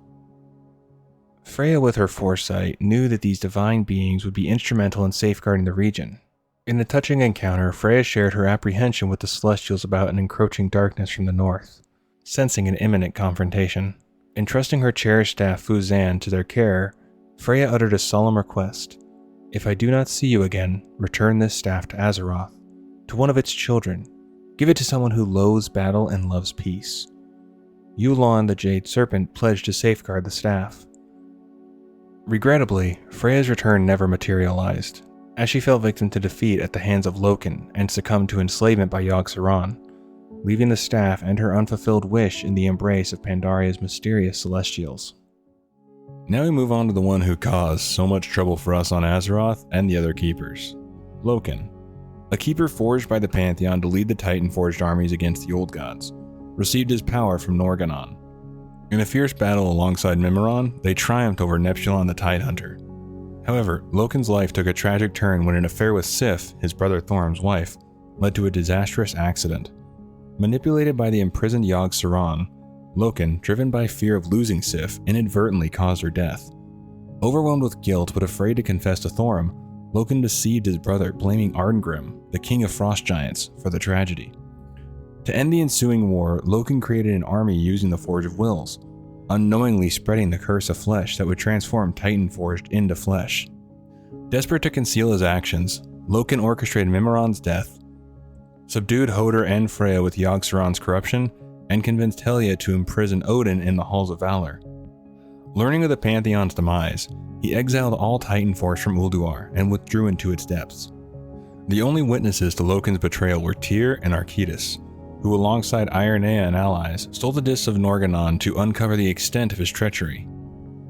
Freya, with her foresight, knew that these divine beings would be instrumental in safeguarding the region. In a touching encounter, Freya shared her apprehension with the Celestials about an encroaching darkness from the north, sensing an imminent confrontation. Entrusting her cherished staff Fuzan to their care, Freya uttered a solemn request. "If I do not see you again, return this staff to Azeroth, to one of its children. Give it to someone who loathes battle and loves peace." Yu'lon, the Jade Serpent, pledged to safeguard the staff. Regrettably, Freya's return never materialized. as she fell victim to defeat at the hands of Loken and succumbed to enslavement by Yogg-Saron, leaving the staff and her unfulfilled wish in the embrace of Pandaria's mysterious celestials. Now we move on to the one who caused so much trouble for us on Azeroth and the other keepers, Loken. A keeper forged by the Pantheon to lead the Titan-forged armies against the Old Gods, received his power from Norgannon. In a fierce battle alongside Mimiron, they triumphed over Neptulon the Tidehunter. However, Loken's life took a tragic turn when an affair with Sif, his brother Thorm's wife, led to a disastrous accident. Manipulated by the imprisoned Yogg-Saron, Loken, driven by fear of losing Sif, inadvertently caused her death. Overwhelmed with guilt but afraid to confess to Thorm, Loken deceived his brother, blaming Arngrim, the king of frost giants, for the tragedy. To end the ensuing war, Loken created an army using the Forge of Wills, unknowingly spreading the curse of flesh that would transform Titan Forged into flesh. Desperate to conceal his actions, Loken orchestrated Mimiron's death, subdued Hodor and Freya with Yogg-Saron's corruption, and convinced Helya to imprison Odin in the Halls of Valor. Learning of the Pantheon's demise, he exiled all Titan Force from Ulduar and withdrew into its depths. The only witnesses to Loken's betrayal were Tyr and Arquitous, who alongside Ironea and allies stole the discs of Norgannon to uncover the extent of his treachery.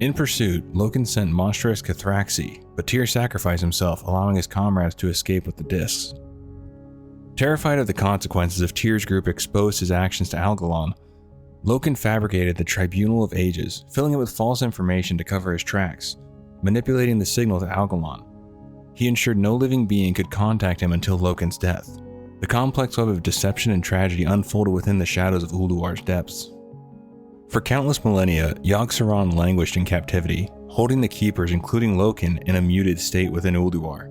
In pursuit, Loken sent monstrous Cathraxi, but Tyr sacrificed himself, allowing his comrades to escape with the discs. Terrified of the consequences if Tyr's group exposed his actions to Algalon, Loken fabricated the Tribunal of Ages, filling it with false information to cover his tracks, manipulating the signal to Algalon. He ensured no living being could contact him until Loken's death. The complex web of deception and tragedy unfolded within the shadows of Ulduar's depths. For countless millennia, Yogg-Saron languished in captivity, holding the Keepers, including Loken, in a muted state within Ulduar.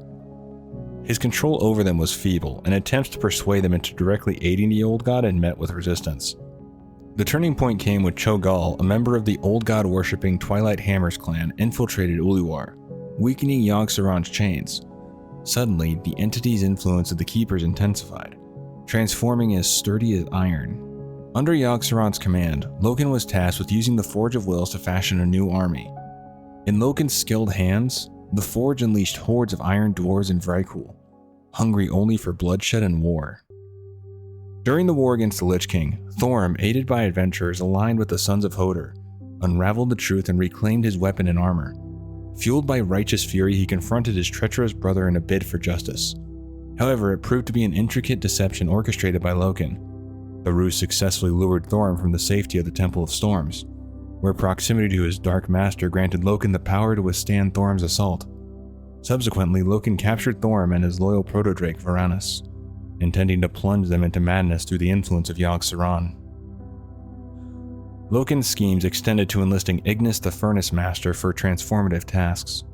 His control over them was feeble, and attempts to persuade them into directly aiding the Old God had met with resistance. The turning point came when Cho'Gall, a member of the Old God-worshipping Twilight Hammers clan, infiltrated Ulduar, weakening Yogg-Saron's chains. Suddenly, the entity's influence of the Keepers intensified, transforming as sturdy as iron. Under Yogg-Saron's command, Loken was tasked with using the Forge of Wills to fashion a new army. In Loken's skilled hands, the Forge unleashed hordes of iron dwarves in Vrykul, hungry only for bloodshed and war. During the war against the Lich King, Thorm, aided by adventurers aligned with the Sons of Hodor, unraveled the truth and reclaimed his weapon and armor. Fueled by righteous fury, he confronted his treacherous brother in a bid for justice. However, it proved to be an intricate deception orchestrated by Loken. The ruse successfully lured Thorm from the safety of the Temple of Storms, where proximity to his Dark Master granted Loken the power to withstand Thorm's assault. Subsequently, Loken captured Thorm and his loyal proto-drake Varanus, intending to plunge them into madness through the influence of Yogg-Saron. Loken's schemes extended to enlisting Ignis the Furnace Master for transformative tasks.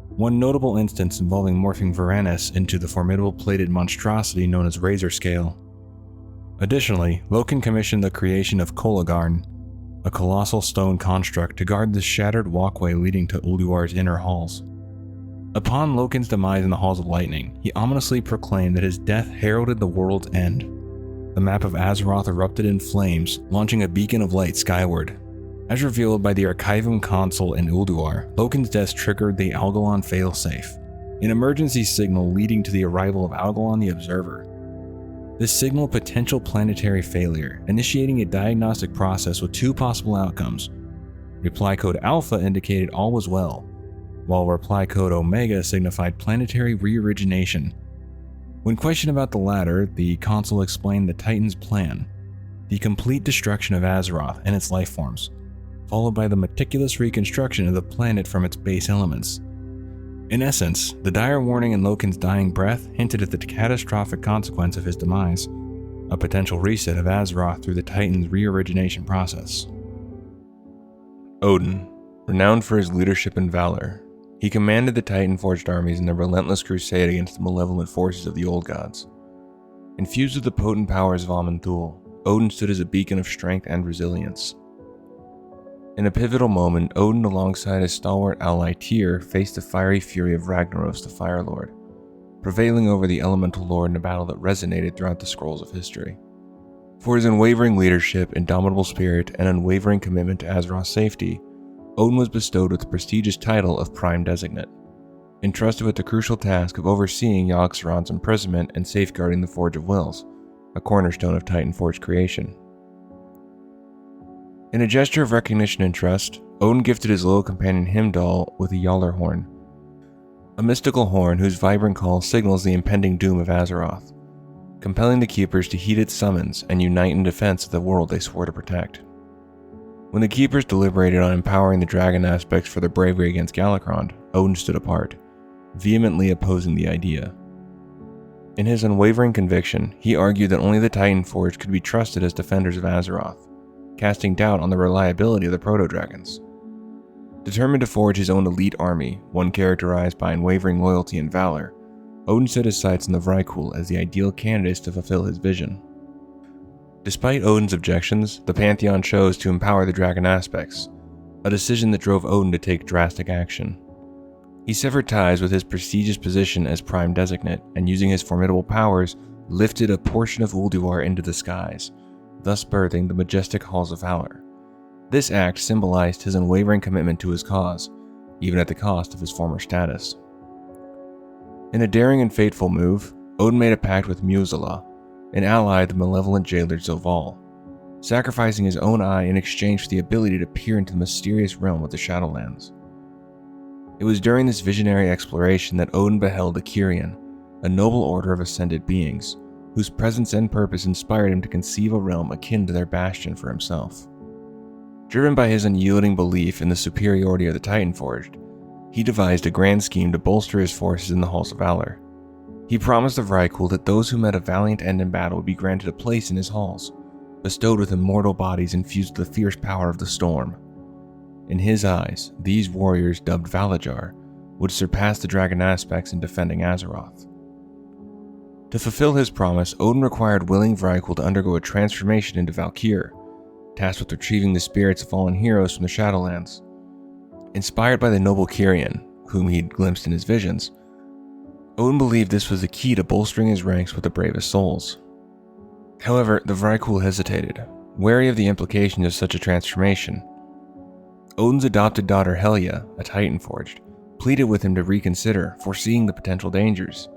One notable instance involving morphing Varanus into the formidable plated monstrosity known as Razor Scale. Additionally, Loken commissioned the creation of Kolagarn, a colossal stone construct to guard the shattered walkway leading to Ulduar's inner halls. Upon Loken's demise in the Halls of Lightning, he ominously proclaimed that his death heralded the world's end. The map of Azeroth erupted in flames, launching a beacon of light skyward. As revealed by the Archivum console in Ulduar, Loken's death triggered the Algalon failsafe, an emergency signal leading to the arrival of Algalon the Observer. This signaled potential planetary failure, initiating a diagnostic process with two possible outcomes. Reply code Alpha indicated all was well, while reply code Omega signified planetary reorigination. When questioned about the latter, the console explained the Titan's plan: the complete destruction of Azeroth and its lifeforms, followed by the meticulous reconstruction of the planet from its base elements. In essence, the dire warning in Loken's dying breath hinted at the catastrophic consequence of his demise, a potential reset of Azeroth through the Titan's reorigination process. Odin, renowned for his leadership and valor, he commanded the Titan-forged armies in their relentless crusade against the malevolent forces of the Old Gods. Infused with the potent powers of Aman'Thul, Odin stood as a beacon of strength and resilience. In a pivotal moment, Odin alongside his stalwart ally Tyr faced the fiery fury of Ragnaros the Fire Lord, prevailing over the Elemental Lord in a battle that resonated throughout the scrolls of history. For his unwavering leadership, indomitable spirit, and unwavering commitment to Azeroth's safety, Odin was bestowed with the prestigious title of Prime Designate. entrusted with the crucial task of overseeing Yogg-Saron's imprisonment and safeguarding the Forge of Wills, a cornerstone of Titanforge creation. In a gesture of recognition and trust, Odin gifted his loyal companion Heimdall with a Yallar horn, a mystical horn whose vibrant call signals the impending doom of Azeroth, compelling the Keepers to heed its summons and unite in defense of the world they swore to protect. When the Keepers deliberated on empowering the dragon aspects for their bravery against Galakrond, Odin stood apart, vehemently opposing the idea. In his unwavering conviction, he argued that only the Titanforge could be trusted as defenders of Azeroth, casting doubt on the reliability of the proto-dragons. Determined to forge his own elite army, one characterized by unwavering loyalty and valor, Odin set his sights on the Vrykul as the ideal candidates to fulfill his vision. Despite Odin's objections, the Pantheon chose to empower the dragon aspects, a decision that drove Odin to take drastic action. He severed ties with his prestigious position as Prime Designate, and using his formidable powers, lifted a portion of Ulduar into the skies, thus birthing the majestic Halls of Valor. This act symbolized his unwavering commitment to his cause, even at the cost of his former status. In a daring and fateful move, Odin made a pact with Muzalah, an ally of the malevolent jailer Zoval, sacrificing his own eye in exchange for the ability to peer into the mysterious realm of the Shadowlands. It was during this visionary exploration that Odin beheld the Kyrian, a noble order of ascended beings, whose presence and purpose inspired him to conceive a realm akin to their bastion for himself. Driven by his unyielding belief in the superiority of the Titanforged, he devised a grand scheme to bolster his forces in the Halls of Valor. He promised the Vrykul that those who met a valiant end in battle would be granted a place in his halls, bestowed with immortal bodies infused with the fierce power of the storm. In his eyes, these warriors, dubbed Valajar, would surpass the dragon aspects in defending Azeroth. To fulfill his promise, Odin required willing Vrykul to undergo a transformation into Valkyr, tasked with retrieving the spirits of fallen heroes from the Shadowlands. Inspired by the noble Kyrian, whom he'd glimpsed in his visions, Odin believed this was the key to bolstering his ranks with the bravest souls. However, the Vrykul hesitated, wary of the implications of such a transformation. Odin's adopted daughter Helya, a Titanforged, pleaded with him to reconsider, foreseeing the potential dangers.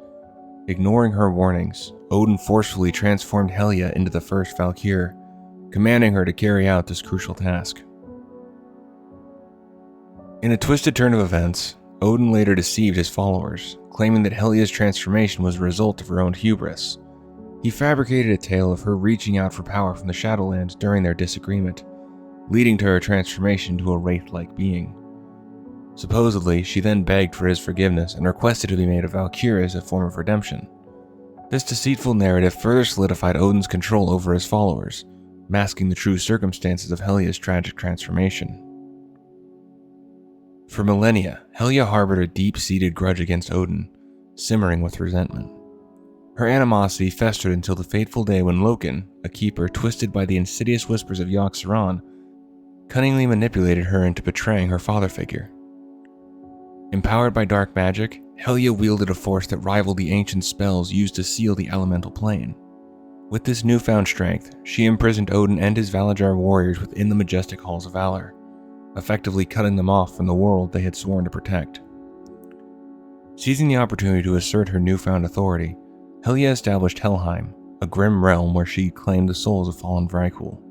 Ignoring her warnings, Odin forcefully transformed Helya into the first Valkyr, commanding her to carry out this crucial task. In a twisted turn of events, Odin later deceived his followers, claiming that Helya's transformation was a result of her own hubris. He fabricated a tale of her reaching out for power from the Shadowlands during their disagreement, leading to her transformation into a wraith-like being. Supposedly, she then begged for his forgiveness and requested to be made a Valkyr as a form of redemption. This deceitful narrative further solidified Odin's control over his followers, masking the true circumstances of Helya's tragic transformation. For millennia, Helya harbored a deep-seated grudge against Odin, simmering with resentment. Her animosity festered until the fateful day when Loken, a keeper twisted by the insidious whispers of Yogg-Saron, cunningly manipulated her into betraying her father figure. Empowered by dark magic, Helya wielded a force that rivaled the ancient spells used to seal the elemental plane. With this newfound strength, she imprisoned Odin and his Valajar warriors within the majestic Halls of Valor, effectively cutting them off from the world they had sworn to protect. Seizing the opportunity to assert her newfound authority, Helya established Helheim, a grim realm where she claimed the souls of fallen Vrykul.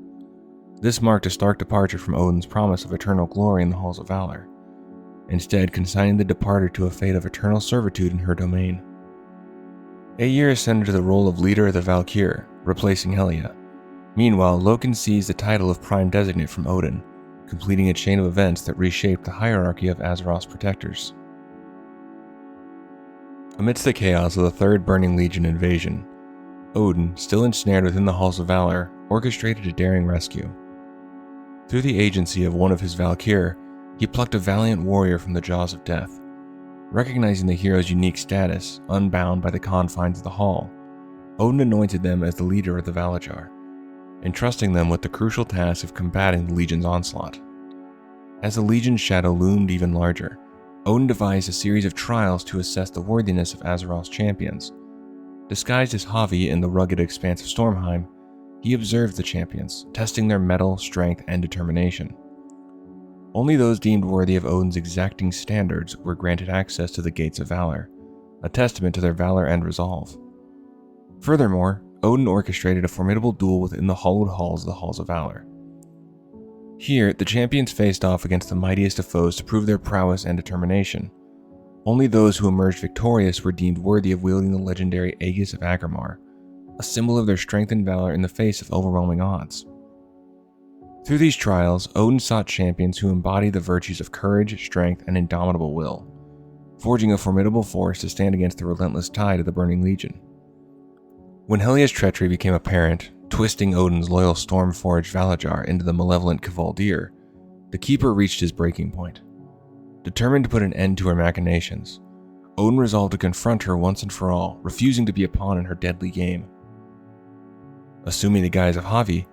This marked a stark departure from Odin's promise of eternal glory in the Halls of Valor, instead consigning the departed to a fate of eternal servitude in her domain. Aegir ascended to the role of leader of the Valkyr, replacing Helya. Meanwhile, Loken seized the title of Prime Designate from Odin, completing a chain of events that reshaped the hierarchy of Azeroth's protectors. Amidst the chaos of the Third Burning Legion invasion, Odin, still ensnared within the Halls of Valor, orchestrated a daring rescue. Through the agency of one of his Valkyr, he plucked a valiant warrior from the jaws of death. Recognizing the hero's unique status, unbound by the confines of the Hall, Odin anointed them as the leader of the Valajar, entrusting them with the crucial task of combating the Legion's onslaught. As the Legion's shadow loomed even larger, Odin devised a series of trials to assess the worthiness of Azeroth's champions. Disguised as Havi in the rugged expanse of Stormheim, he observed the champions, testing their mettle, strength, and determination. Only those deemed worthy of Odin's exacting standards were granted access to the Gates of Valor, a testament to their valor and resolve. Furthermore, Odin orchestrated a formidable duel within the hollowed halls of the Halls of Valor. Here, the champions faced off against the mightiest of foes to prove their prowess and determination. Only those who emerged victorious were deemed worthy of wielding the legendary Aegis of Agrimar, a symbol of their strength and valor in the face of overwhelming odds. Through these trials, Odin sought champions who embodied the virtues of courage, strength, and indomitable will, forging a formidable force to stand against the relentless tide of the Burning Legion. When Helia's treachery became apparent, twisting Odin's loyal Stormforged Valajar into the malevolent Kvaldir, the Keeper reached his breaking point. Determined to put an end to her machinations, Odin resolved to confront her once and for all, refusing to be a pawn in her deadly game. Assuming the guise of Havi,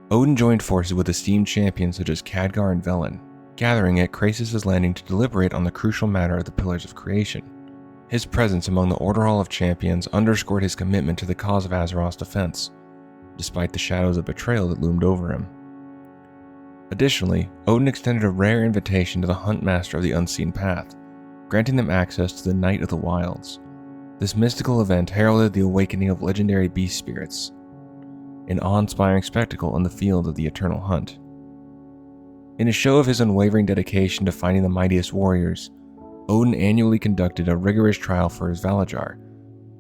Odin joined forces with esteemed champions such as Khadgar and Velen, gathering at Krasus' landing to deliberate on the crucial matter of the Pillars of Creation. His presence among the Order Hall of Champions underscored his commitment to the cause of Azeroth's defense, despite the shadows of betrayal that loomed over him. Additionally, Odin extended a rare invitation to the Huntmaster of the Unseen Path, granting them access to the Night of the Wilds. This mystical event heralded the awakening of legendary beast spirits, an awe-inspiring spectacle in the field of the Eternal Hunt. In a show of his unwavering dedication to finding the mightiest warriors, Odin annually conducted a rigorous trial for his Valajar.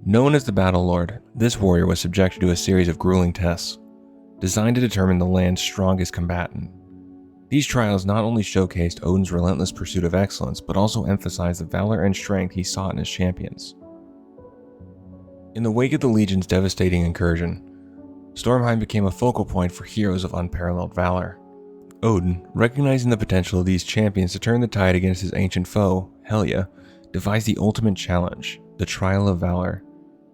Known as the Battle Lord, this warrior was subjected to a series of grueling tests, designed to determine the land's strongest combatant. These trials not only showcased Odin's relentless pursuit of excellence, but also emphasized the valor and strength he sought in his champions. In the wake of the Legion's devastating incursion, Stormheim became a focal point for heroes of unparalleled valor. Odin, recognizing the potential of these champions to turn the tide against his ancient foe, Helia, devised the ultimate challenge, the Trial of Valor.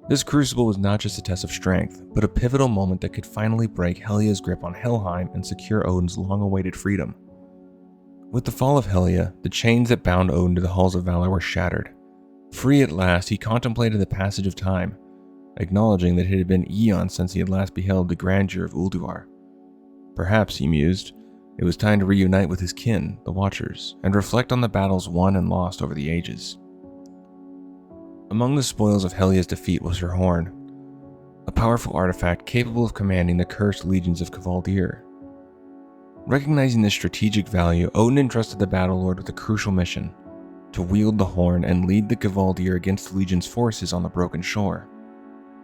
This crucible was not just a test of strength, but a pivotal moment that could finally break Helia's grip on Helheim and secure Odin's long-awaited freedom. With the fall of Helia, the chains that bound Odin to the Halls of Valor were shattered. Free at last, he contemplated the passage of time, acknowledging that it had been eons since he had last beheld the grandeur of Ulduar. Perhaps, he mused, it was time to reunite with his kin, the Watchers, and reflect on the battles won and lost over the ages. Among the spoils of Helia's defeat was her horn, a powerful artifact capable of commanding the cursed legions of Kvaldir. Recognizing this strategic value, Odin entrusted the Battle Lord with a crucial mission, to wield the horn and lead the Kvaldir against the Legion's forces on the Broken Shore.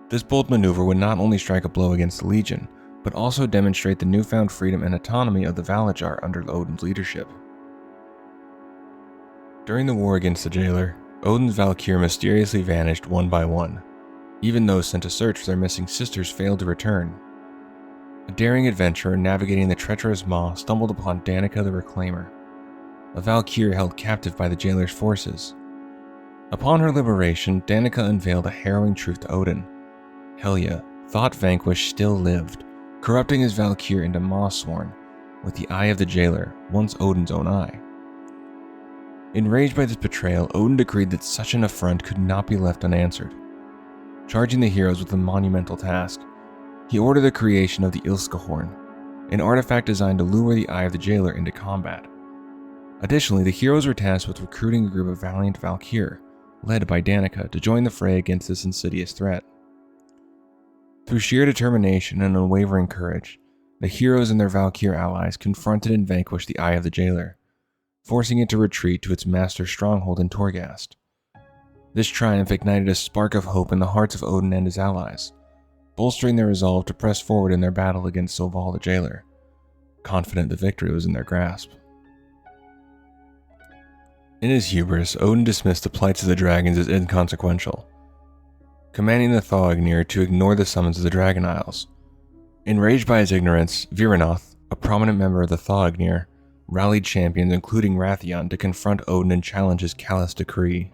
This bold maneuver would not only strike a blow against the Legion, but also demonstrate the newfound freedom and autonomy of the Valajar under Odin's leadership. During the war against the Jailer, Odin's Valkyr mysteriously vanished one by one. Even those sent to search for their missing sisters failed to return. A daring adventurer navigating the treacherous maw stumbled upon Danica the Reclaimer, a Valkyr held captive by the Jailer's forces. Upon her liberation, Danica unveiled a harrowing truth to Odin. Helia, thought vanquished, still lived, corrupting his Valkyr into Mawsworn, with the eye of the Jailer, once Odin's own eye. Enraged by this betrayal, Odin decreed that such an affront could not be left unanswered. Charging the heroes with a monumental task, he ordered the creation of the Ilskahorn, an artifact designed to lure the eye of the Jailer into combat. Additionally, the heroes were tasked with recruiting a group of valiant Valkyr, led by Danica, to join the fray against this insidious threat. Through sheer determination and unwavering courage, the heroes and their Valkyr allies confronted and vanquished the Eye of the Jailer, forcing it to retreat to its master's stronghold in Torghast. This triumph ignited a spark of hope in the hearts of Odin and his allies, bolstering their resolve to press forward in their battle against Soval the Jailer, confident the victory was in their grasp. In his hubris, Odin dismissed the plights of the dragons as inconsequential, commanding the Thawagnir to ignore the summons of the Dragon Isles. Enraged by his ignorance, Viranoth, a prominent member of the Thawagnir, rallied champions including Rathion to confront Odin and challenge his callous decree.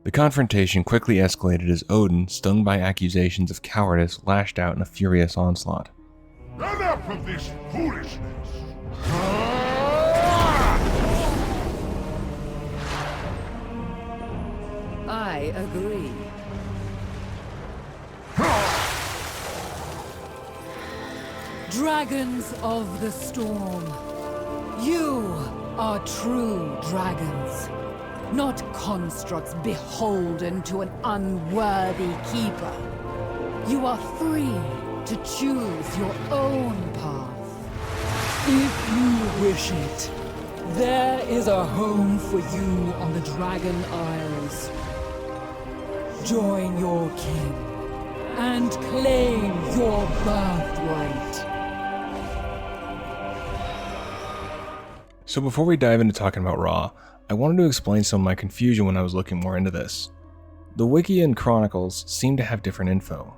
The confrontation quickly escalated as Odin, stung by accusations of cowardice, lashed out in a furious onslaught. Enough of this foolishness! I agree. Dragons of the Storm, You are true dragons, not constructs beholden to an unworthy keeper. You are free to choose your own path. If you wish it, there is a home for you on the Dragon Isles. Join your king and claim your birthright. So before we dive into talking about Ra, I wanted to explain some of my confusion when I was looking more into this. The Wiki and Chronicles seem to have different info.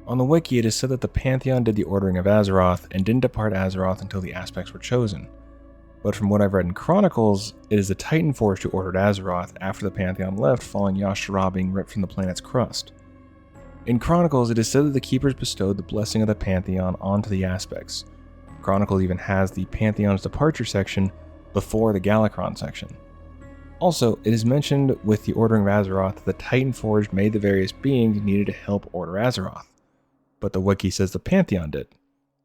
On the Wiki, it is said that the Pantheon did the ordering of Azeroth and didn't depart Azeroth until the aspects were chosen. But from what I've read in Chronicles, it is the Titan Forge who ordered Azeroth after the Pantheon left following Yashara being ripped from the planet's crust. In Chronicles, it is said that the Keepers bestowed the blessing of the Pantheon onto the aspects. Chronicles even has the Pantheon's departure section before the Galakron section. Also, it is mentioned with the ordering of Azeroth that the Titan Forge made the various beings needed to help order Azeroth. But the Wiki says the Pantheon did,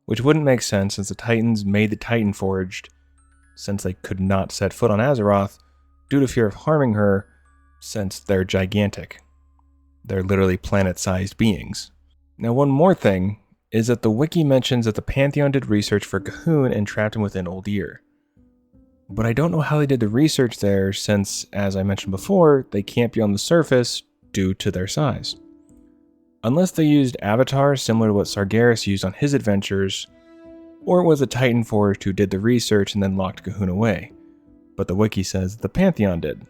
which wouldn't make sense since the Titans made the Titan Forged since they could not set foot on Azeroth due to fear of harming her since they're gigantic. They're literally planet-sized beings. Now one more thing is that the Wiki mentions that the Pantheon did research for G'huun and trapped him within Old Year. But I don't know how they did the research there since, as I mentioned before, they can't be on the surface due to their size. Unless they used avatars similar to what Sargeras used on his adventures, or it was a Titan Forged who did the research and then locked G'huun away. But the Wiki says the Pantheon did.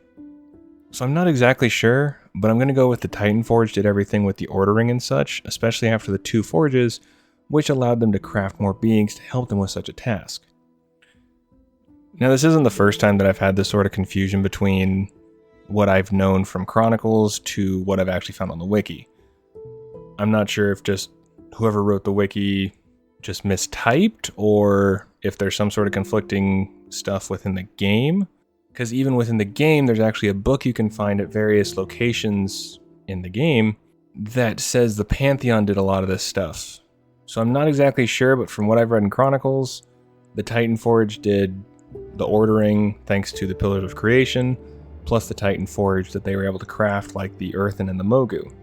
So I'm not exactly sure, but I'm going to go with the Titan Forge did everything with the ordering and such, especially after the two forges, which allowed them to craft more beings to help them with such a task. Now, this isn't the first time that I've had this sort of confusion between what I've known from Chronicles to what I've actually found on the Wiki. I'm not sure if just whoever wrote the Wiki just mistyped, or if there's some sort of conflicting stuff within the game. Because even within the game, there's actually a book you can find at various locations in the game that says the Pantheon did a lot of this stuff. So I'm not exactly sure, but from what I've read in Chronicles, the Titan Forge did the ordering thanks to the Pillars of Creation, plus the Titan Forge that they were able to craft like the Earthen and the Mogu.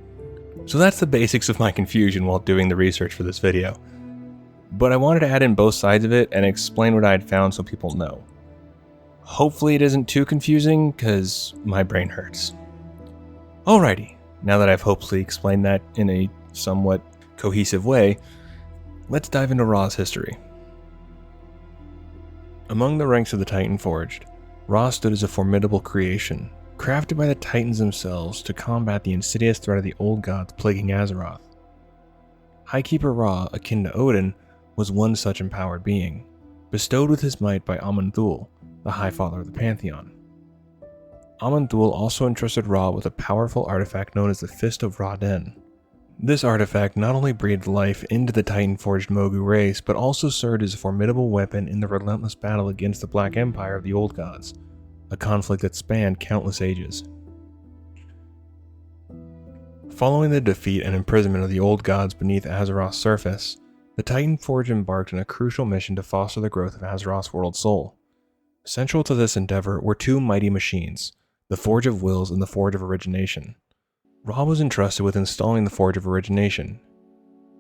So that's the basics of my confusion while doing the research for this video. But I wanted to add in both sides of it and explain what I had found so people know. Hopefully it isn't too confusing, because my brain hurts. Alrighty, now that I've hopefully explained that in a somewhat cohesive way, let's dive into Ra's history. Among the ranks of the Titan Forged, Ra stood as a formidable creation, crafted by the Titans themselves to combat the insidious threat of the old gods plaguing Azeroth. Highkeeper Ra, akin to Odin, was one such empowered being, bestowed with his might by Untold, the High Father of the Pantheon. Untold also entrusted Ra with a powerful artifact known as the Fist of Ra-Den. This artifact not only breathed life into the Titan-forged Mogu race, but also served as a formidable weapon in the relentless battle against the Black Empire of the Old Gods, a conflict that spanned countless ages. Following the defeat and imprisonment of the Old Gods beneath Azeroth's surface, the Titan Forge embarked on a crucial mission to foster the growth of Azeroth's world soul. Central to this endeavor were two mighty machines, the Forge of Wills and the Forge of Origination. Ra was entrusted with installing the Forge of Origination.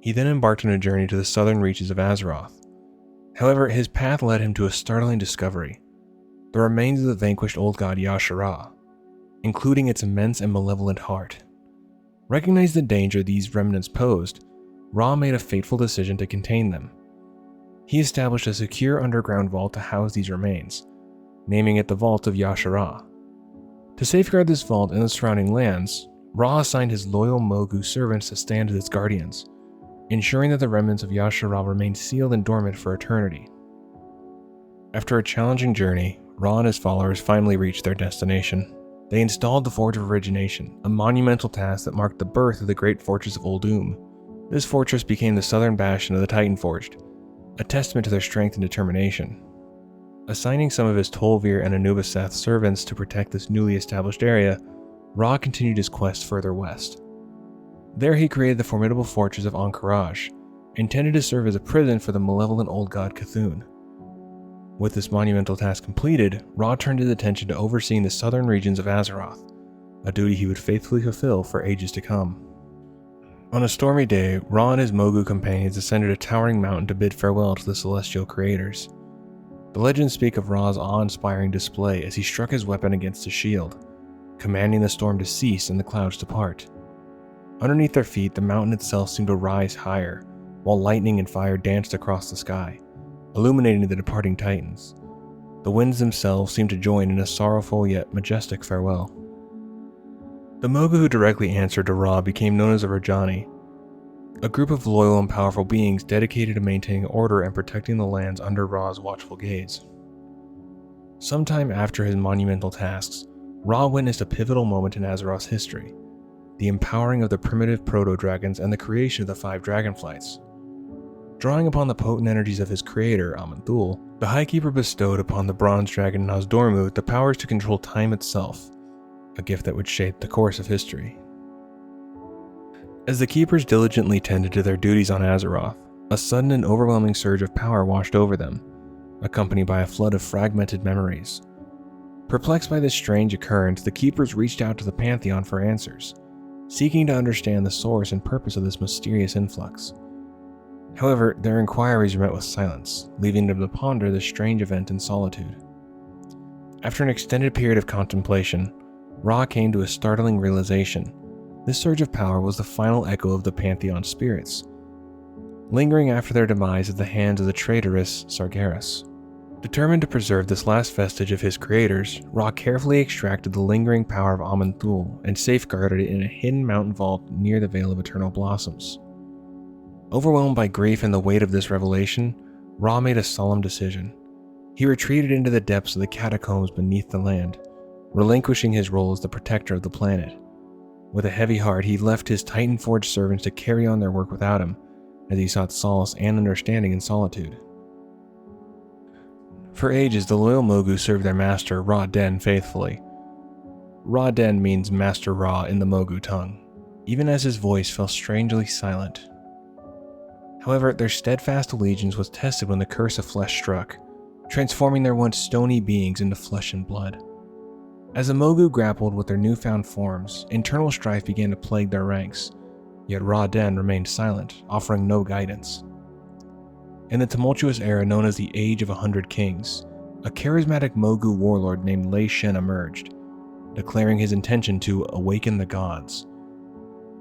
He then embarked on a journey to the southern reaches of Azeroth. However, his path led him to a startling discovery: the remains of the vanquished old god Yashara, including its immense and malevolent heart. Recognizing the danger these remnants posed, Ra made a fateful decision to contain them. He established a secure underground vault to house these remains, naming it the Vault of Yashara. To safeguard this vault and the surrounding lands, Ra assigned his loyal Mogu servants to stand as its guardians, ensuring that the remnants of Yashara remained sealed and dormant for eternity. After a challenging journey, Ra and his followers finally reached their destination. They installed the Forge of Origination, a monumental task that marked the birth of the great fortress of Uldum. This fortress became the southern bastion of the Titan Forged, a testament to their strength and determination. Assigning some of his Tol'vir and Anubis-Seth servants to protect this newly established area, Ra continued his quest further west. There he created the formidable fortress of Ahn'Qiraj, intended to serve as a prison for the malevolent old god Cthulhu. With this monumental task completed, Ra turned his attention to overseeing the southern regions of Azeroth, a duty he would faithfully fulfill for ages to come. On a stormy day, Ra and his Mogu companions ascended a towering mountain to bid farewell to the celestial creators. The legends speak of Ra's awe-inspiring display as he struck his weapon against a shield, commanding the storm to cease and the clouds to part. Underneath their feet, the mountain itself seemed to rise higher, while lightning and fire danced across the sky, illuminating the departing titans. The winds themselves seemed to join in a sorrowful yet majestic farewell. The Mogu who directly answered to Ra became known as the Rajani, a group of loyal and powerful beings dedicated to maintaining order and protecting the lands under Ra's watchful gaze. Sometime after his monumental tasks, Ra witnessed a pivotal moment in Azeroth's history, the empowering of the primitive proto-dragons and the creation of the 5 dragonflights. Drawing upon the potent energies of his creator, untold, the Highkeeper bestowed upon the bronze dragon Nozdormu the powers to control time itself, a gift that would shape the course of history. As the Keepers diligently tended to their duties on Azeroth, a sudden and overwhelming surge of power washed over them, accompanied by a flood of fragmented memories. Perplexed by this strange occurrence, the Keepers reached out to the Pantheon for answers, seeking to understand the source and purpose of this mysterious influx. However, their inquiries were met with silence, leaving them to ponder this strange event in solitude. After an extended period of contemplation, Ra came to a startling realization. This surge of power was the final echo of the Pantheon's spirits, lingering after their demise at the hands of the traitorous Sargeras. Determined to preserve this last vestige of his creators, Ra carefully extracted the lingering power of untold and safeguarded it in a hidden mountain vault near the Vale of Eternal Blossoms. Overwhelmed by grief and the weight of this revelation, Ra made a solemn decision. He retreated into the depths of the catacombs beneath the land, relinquishing his role as the protector of the planet. With a heavy heart, he left his Titan-forged servants to carry on their work without him, as he sought solace and understanding in solitude. For ages, the loyal Mogu served their master, Ra Den, faithfully. Ra Den means Master Ra in the Mogu tongue, even as his voice fell strangely silent. However, their steadfast allegiance was tested when the curse of flesh struck, transforming their once stony beings into flesh and blood. As the Mogu grappled with their newfound forms, internal strife began to plague their ranks, yet Ra Den remained silent, offering no guidance. In the tumultuous era known as the Age of 100 Kings, a charismatic Mogu warlord named Lei Shen emerged, declaring his intention to awaken the gods.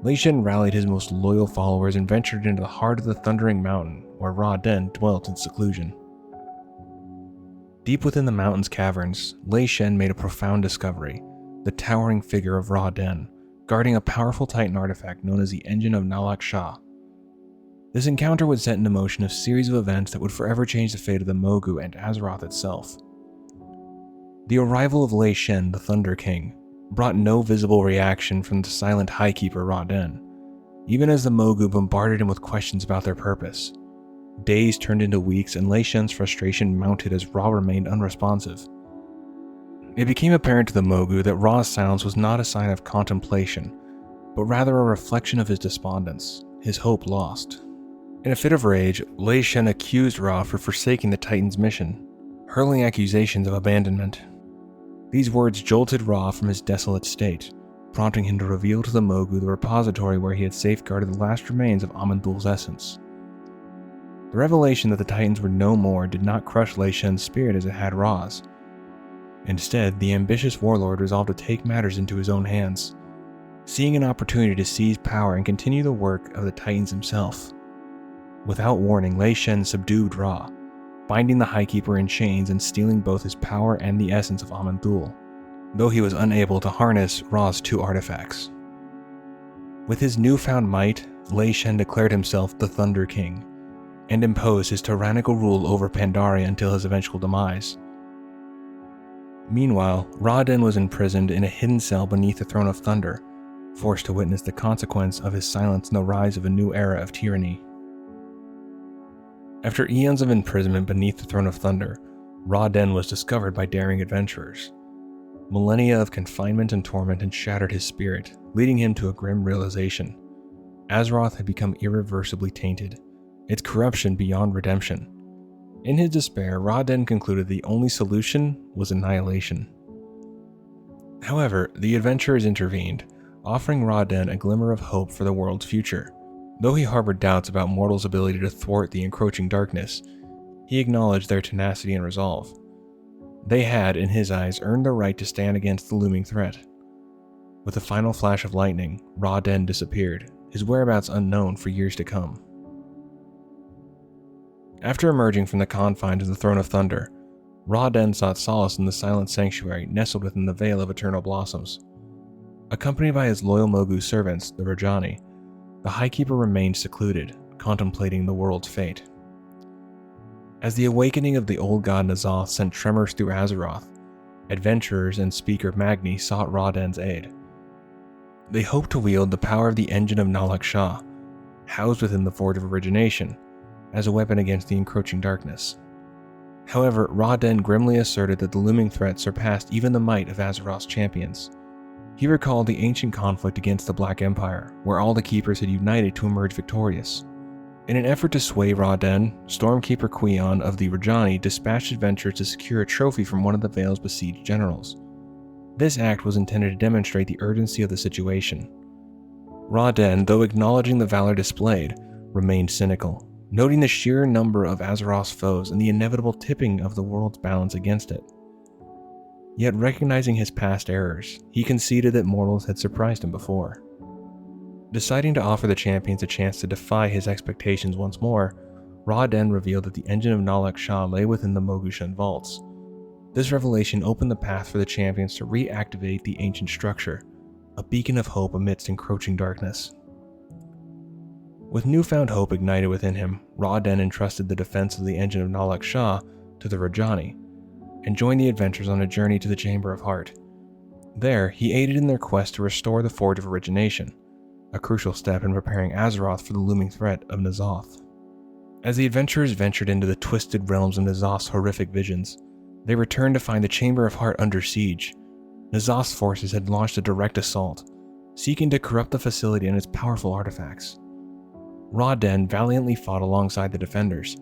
Lei Shen rallied his most loyal followers and ventured into the heart of the Thundering Mountain, where Ra Den dwelt in seclusion. Deep within the mountain's caverns, Lei Shen made a profound discovery, the towering figure of Ra Den, guarding a powerful Titan artifact known as the Engine of Nalak Shah. This encounter would set into motion a series of events that would forever change the fate of the Mogu and Azeroth itself. The arrival of Lei Shen, the Thunder King, brought no visible reaction from the silent Highkeeper Ra Den, even as the Mogu bombarded him with questions about their purpose. Days turned into weeks, and Lei Shen's frustration mounted as Ra remained unresponsive. It became apparent to the Mogu that Ra's silence was not a sign of contemplation, but rather a reflection of his despondence, his hope lost. In a fit of rage, Lei Shen accused Ra for forsaking the Titan's mission, hurling accusations of abandonment. These words jolted Ra from his desolate state, prompting him to reveal to the Mogu the repository where he had safeguarded the last remains of Aman'Thul's essence. The revelation that the Titans were no more did not crush Lei Shen's spirit as it had Ra's. Instead, the ambitious warlord resolved to take matters into his own hands, seeing an opportunity to seize power and continue the work of the Titans himself. Without warning, Lei Shen subdued Ra, binding the Highkeeper in chains and stealing both his power and the essence of Aman'Thul, though he was unable to harness Ra's 2 artifacts. With his newfound might, Lei Shen declared himself the Thunder King, and imposed his tyrannical rule over Pandaria until his eventual demise. Meanwhile, Ra Den was imprisoned in a hidden cell beneath the Throne of Thunder, forced to witness the consequence of his silence and the rise of a new era of tyranny. After eons of imprisonment beneath the Throne of Thunder, Ra Den was discovered by daring adventurers. Millennia of confinement and torment had shattered his spirit, leading him to a grim realization. Azeroth had become irreversibly tainted, its corruption beyond redemption. In his despair, Ra-Den concluded the only solution was annihilation. However, the adventurers intervened, offering Ra-Den a glimmer of hope for the world's future. Though he harbored doubts about mortals' ability to thwart the encroaching darkness, he acknowledged their tenacity and resolve. They had, in his eyes, earned the right to stand against the looming threat. With a final flash of lightning, Ra-Den disappeared, his whereabouts unknown for years to come. After emerging from the confines of the Throne of Thunder, Ra-Den sought solace in the silent sanctuary nestled within the Veil of Eternal Blossoms. Accompanied by his loyal Mogu servants, the Rajani, the Highkeeper remained secluded, contemplating the world's fate. As the awakening of the old god N'Zoth sent tremors through Azeroth, adventurers and speaker Magni sought Ra-Den's aid. They hoped to wield the power of the engine of Nalak Shah, housed within the Forge of Origination, as a weapon against the encroaching darkness. However, Ra-Den grimly asserted that the looming threat surpassed even the might of Azeroth's champions. He recalled the ancient conflict against the Black Empire, where all the Keepers had united to emerge victorious. In an effort to sway Ra-Den, Stormkeeper Quion of the Rajani dispatched adventurers to secure a trophy from one of the Veil's besieged generals. This act was intended to demonstrate the urgency of the situation. Ra-Den, though acknowledging the valor displayed, remained cynical, noting the sheer number of Azeroth's foes and the inevitable tipping of the world's balance against it. Yet recognizing his past errors, he conceded that mortals had surprised him before. Deciding to offer the champions a chance to defy his expectations once more, Ra-Den revealed that the engine of Nalak Shah lay within the Mogushan vaults. This revelation opened the path for the champions to reactivate the ancient structure, a beacon of hope amidst encroaching darkness. With newfound hope ignited within him, Ra-Den entrusted the defense of the engine of Nalak Shah to the Rajani, and joined the adventurers on a journey to the Chamber of Heart. There, he aided in their quest to restore the Forge of Origination, a crucial step in preparing Azeroth for the looming threat of N'Zoth. As the adventurers ventured into the twisted realms of N'Zoth's horrific visions, they returned to find the Chamber of Heart under siege. N'Zoth's forces had launched a direct assault, seeking to corrupt the facility and its powerful artifacts. Ra-Den valiantly fought alongside the defenders,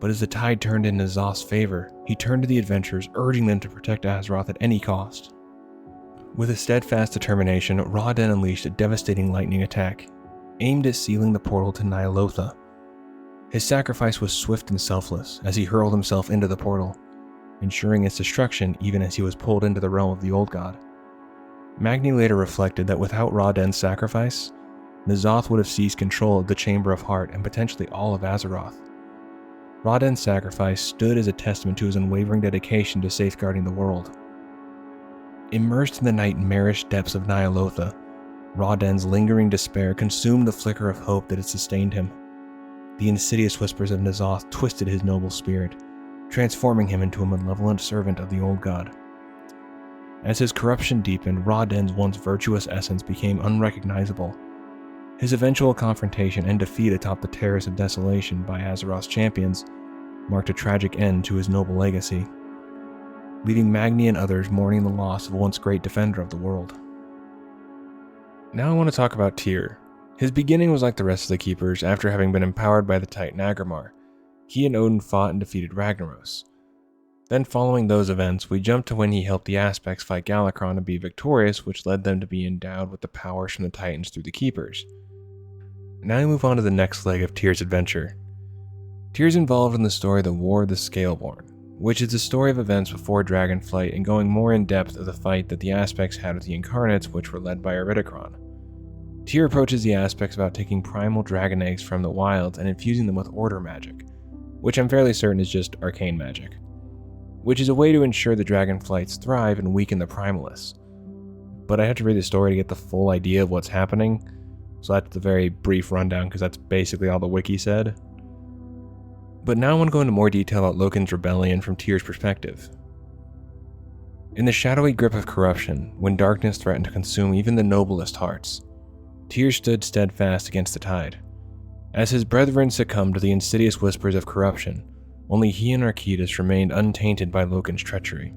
but as the tide turned in N'Zoth's favor, he turned to the adventurers, urging them to protect Azeroth at any cost. With a steadfast determination, Ra-Den unleashed a devastating lightning attack, aimed at sealing the portal to Ny'alotha. His sacrifice was swift and selfless as he hurled himself into the portal, ensuring its destruction even as he was pulled into the realm of the Old God. Magni later reflected that without Ra-Den's sacrifice, N'Zoth would have seized control of the Chamber of Heart and potentially all of Azeroth. Ra-Den's sacrifice stood as a testament to his unwavering dedication to safeguarding the world. Immersed in the nightmarish depths of Ny'alotha, Ra-Den's lingering despair consumed the flicker of hope that had sustained him. The insidious whispers of N'Zoth twisted his noble spirit, transforming him into a malevolent servant of the Old God. As his corruption deepened, Ra-Den's once virtuous essence became unrecognizable. His eventual confrontation and defeat atop the Terrace of Desolation by Azeroth's champions marked a tragic end to his noble legacy, leaving Magni and others mourning the loss of a once great defender of the world. Now I want to talk about Tyr. His beginning was like the rest of the Keepers. After having been empowered by the Titan Agrimar, he and Odin fought and defeated Ragnaros. Then following those events, we jump to when he helped the Aspects fight Galakrond and be victorious, which led them to be endowed with the powers from the Titans through the Keepers. Now we move on to the next leg of Tyr's adventure. Tyr's involved in the story of the War of the Scaleborn, which is the story of events before Dragonflight and going more in depth of the fight that the Aspects had with the Incarnates, which were led by Eridikron. Tyr approaches the Aspects about taking primal dragon eggs from the wilds and infusing them with order magic, which I'm fairly certain is just arcane magic, which is a way to ensure the Dragonflights thrive and weaken the primalists. But I have to read the story to get the full idea of what's happening, so that's the very brief rundown because that's basically all the wiki said. But now I want to go into more detail about Loken's rebellion from Tyr's perspective. In the shadowy grip of corruption, when darkness threatened to consume even the noblest hearts, Tyr stood steadfast against the tide. As his brethren succumbed to the insidious whispers of corruption, only he and Arquidus remained untainted by Loken's treachery.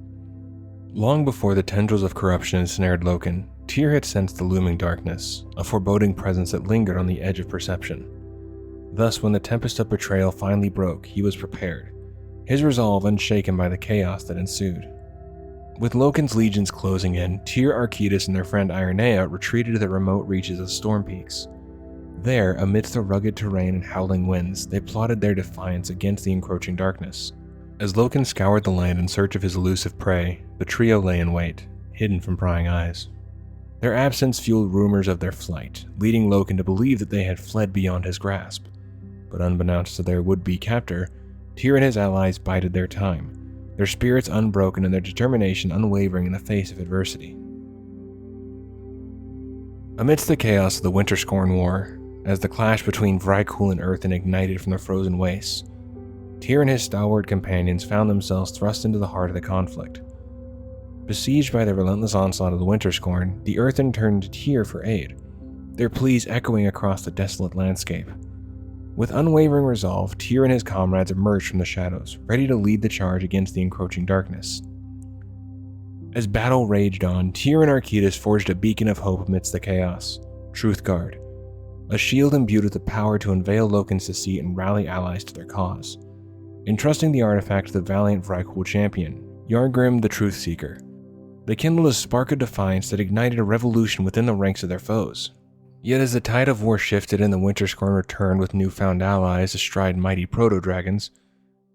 Long before the tendrils of corruption ensnared Loken, Tyr had sensed the looming darkness, a foreboding presence that lingered on the edge of perception. Thus, when the tempest of betrayal finally broke, he was prepared, his resolve unshaken by the chaos that ensued. With Loken's legions closing in, Tyr, Archytas, and their friend Ironea retreated to the remote reaches of Storm Peaks. There, amidst the rugged terrain and howling winds, they plotted their defiance against the encroaching darkness. As Loken scoured the land in search of his elusive prey, the trio lay in wait, hidden from prying eyes. Their absence fueled rumors of their flight, leading Loken to believe that they had fled beyond his grasp. But unbeknownst to their would-be captor, Tyr and his allies bided their time, their spirits unbroken and their determination unwavering in the face of adversity. Amidst the chaos of the Winterscorn War, as the clash between Vrykul and Earthen ignited from the frozen wastes, Tyr and his stalwart companions found themselves thrust into the heart of the conflict. Besieged by the relentless onslaught of the Winterscorn, the Earthen turned to Tyr for aid, their pleas echoing across the desolate landscape. With unwavering resolve, Tyr and his comrades emerged from the shadows, ready to lead the charge against the encroaching darkness. As battle raged on, Tyr and Archytas forged a beacon of hope amidst the chaos, Truthguard, a shield imbued with the power to unveil Loken's deceit and rally allies to their cause. Entrusting the artifact to the valiant Vrykul champion, Yargrim the Truthseeker, they kindled a spark of defiance that ignited a revolution within the ranks of their foes. Yet as the tide of war shifted and the Winterscorn returned with newfound allies astride mighty proto-dragons,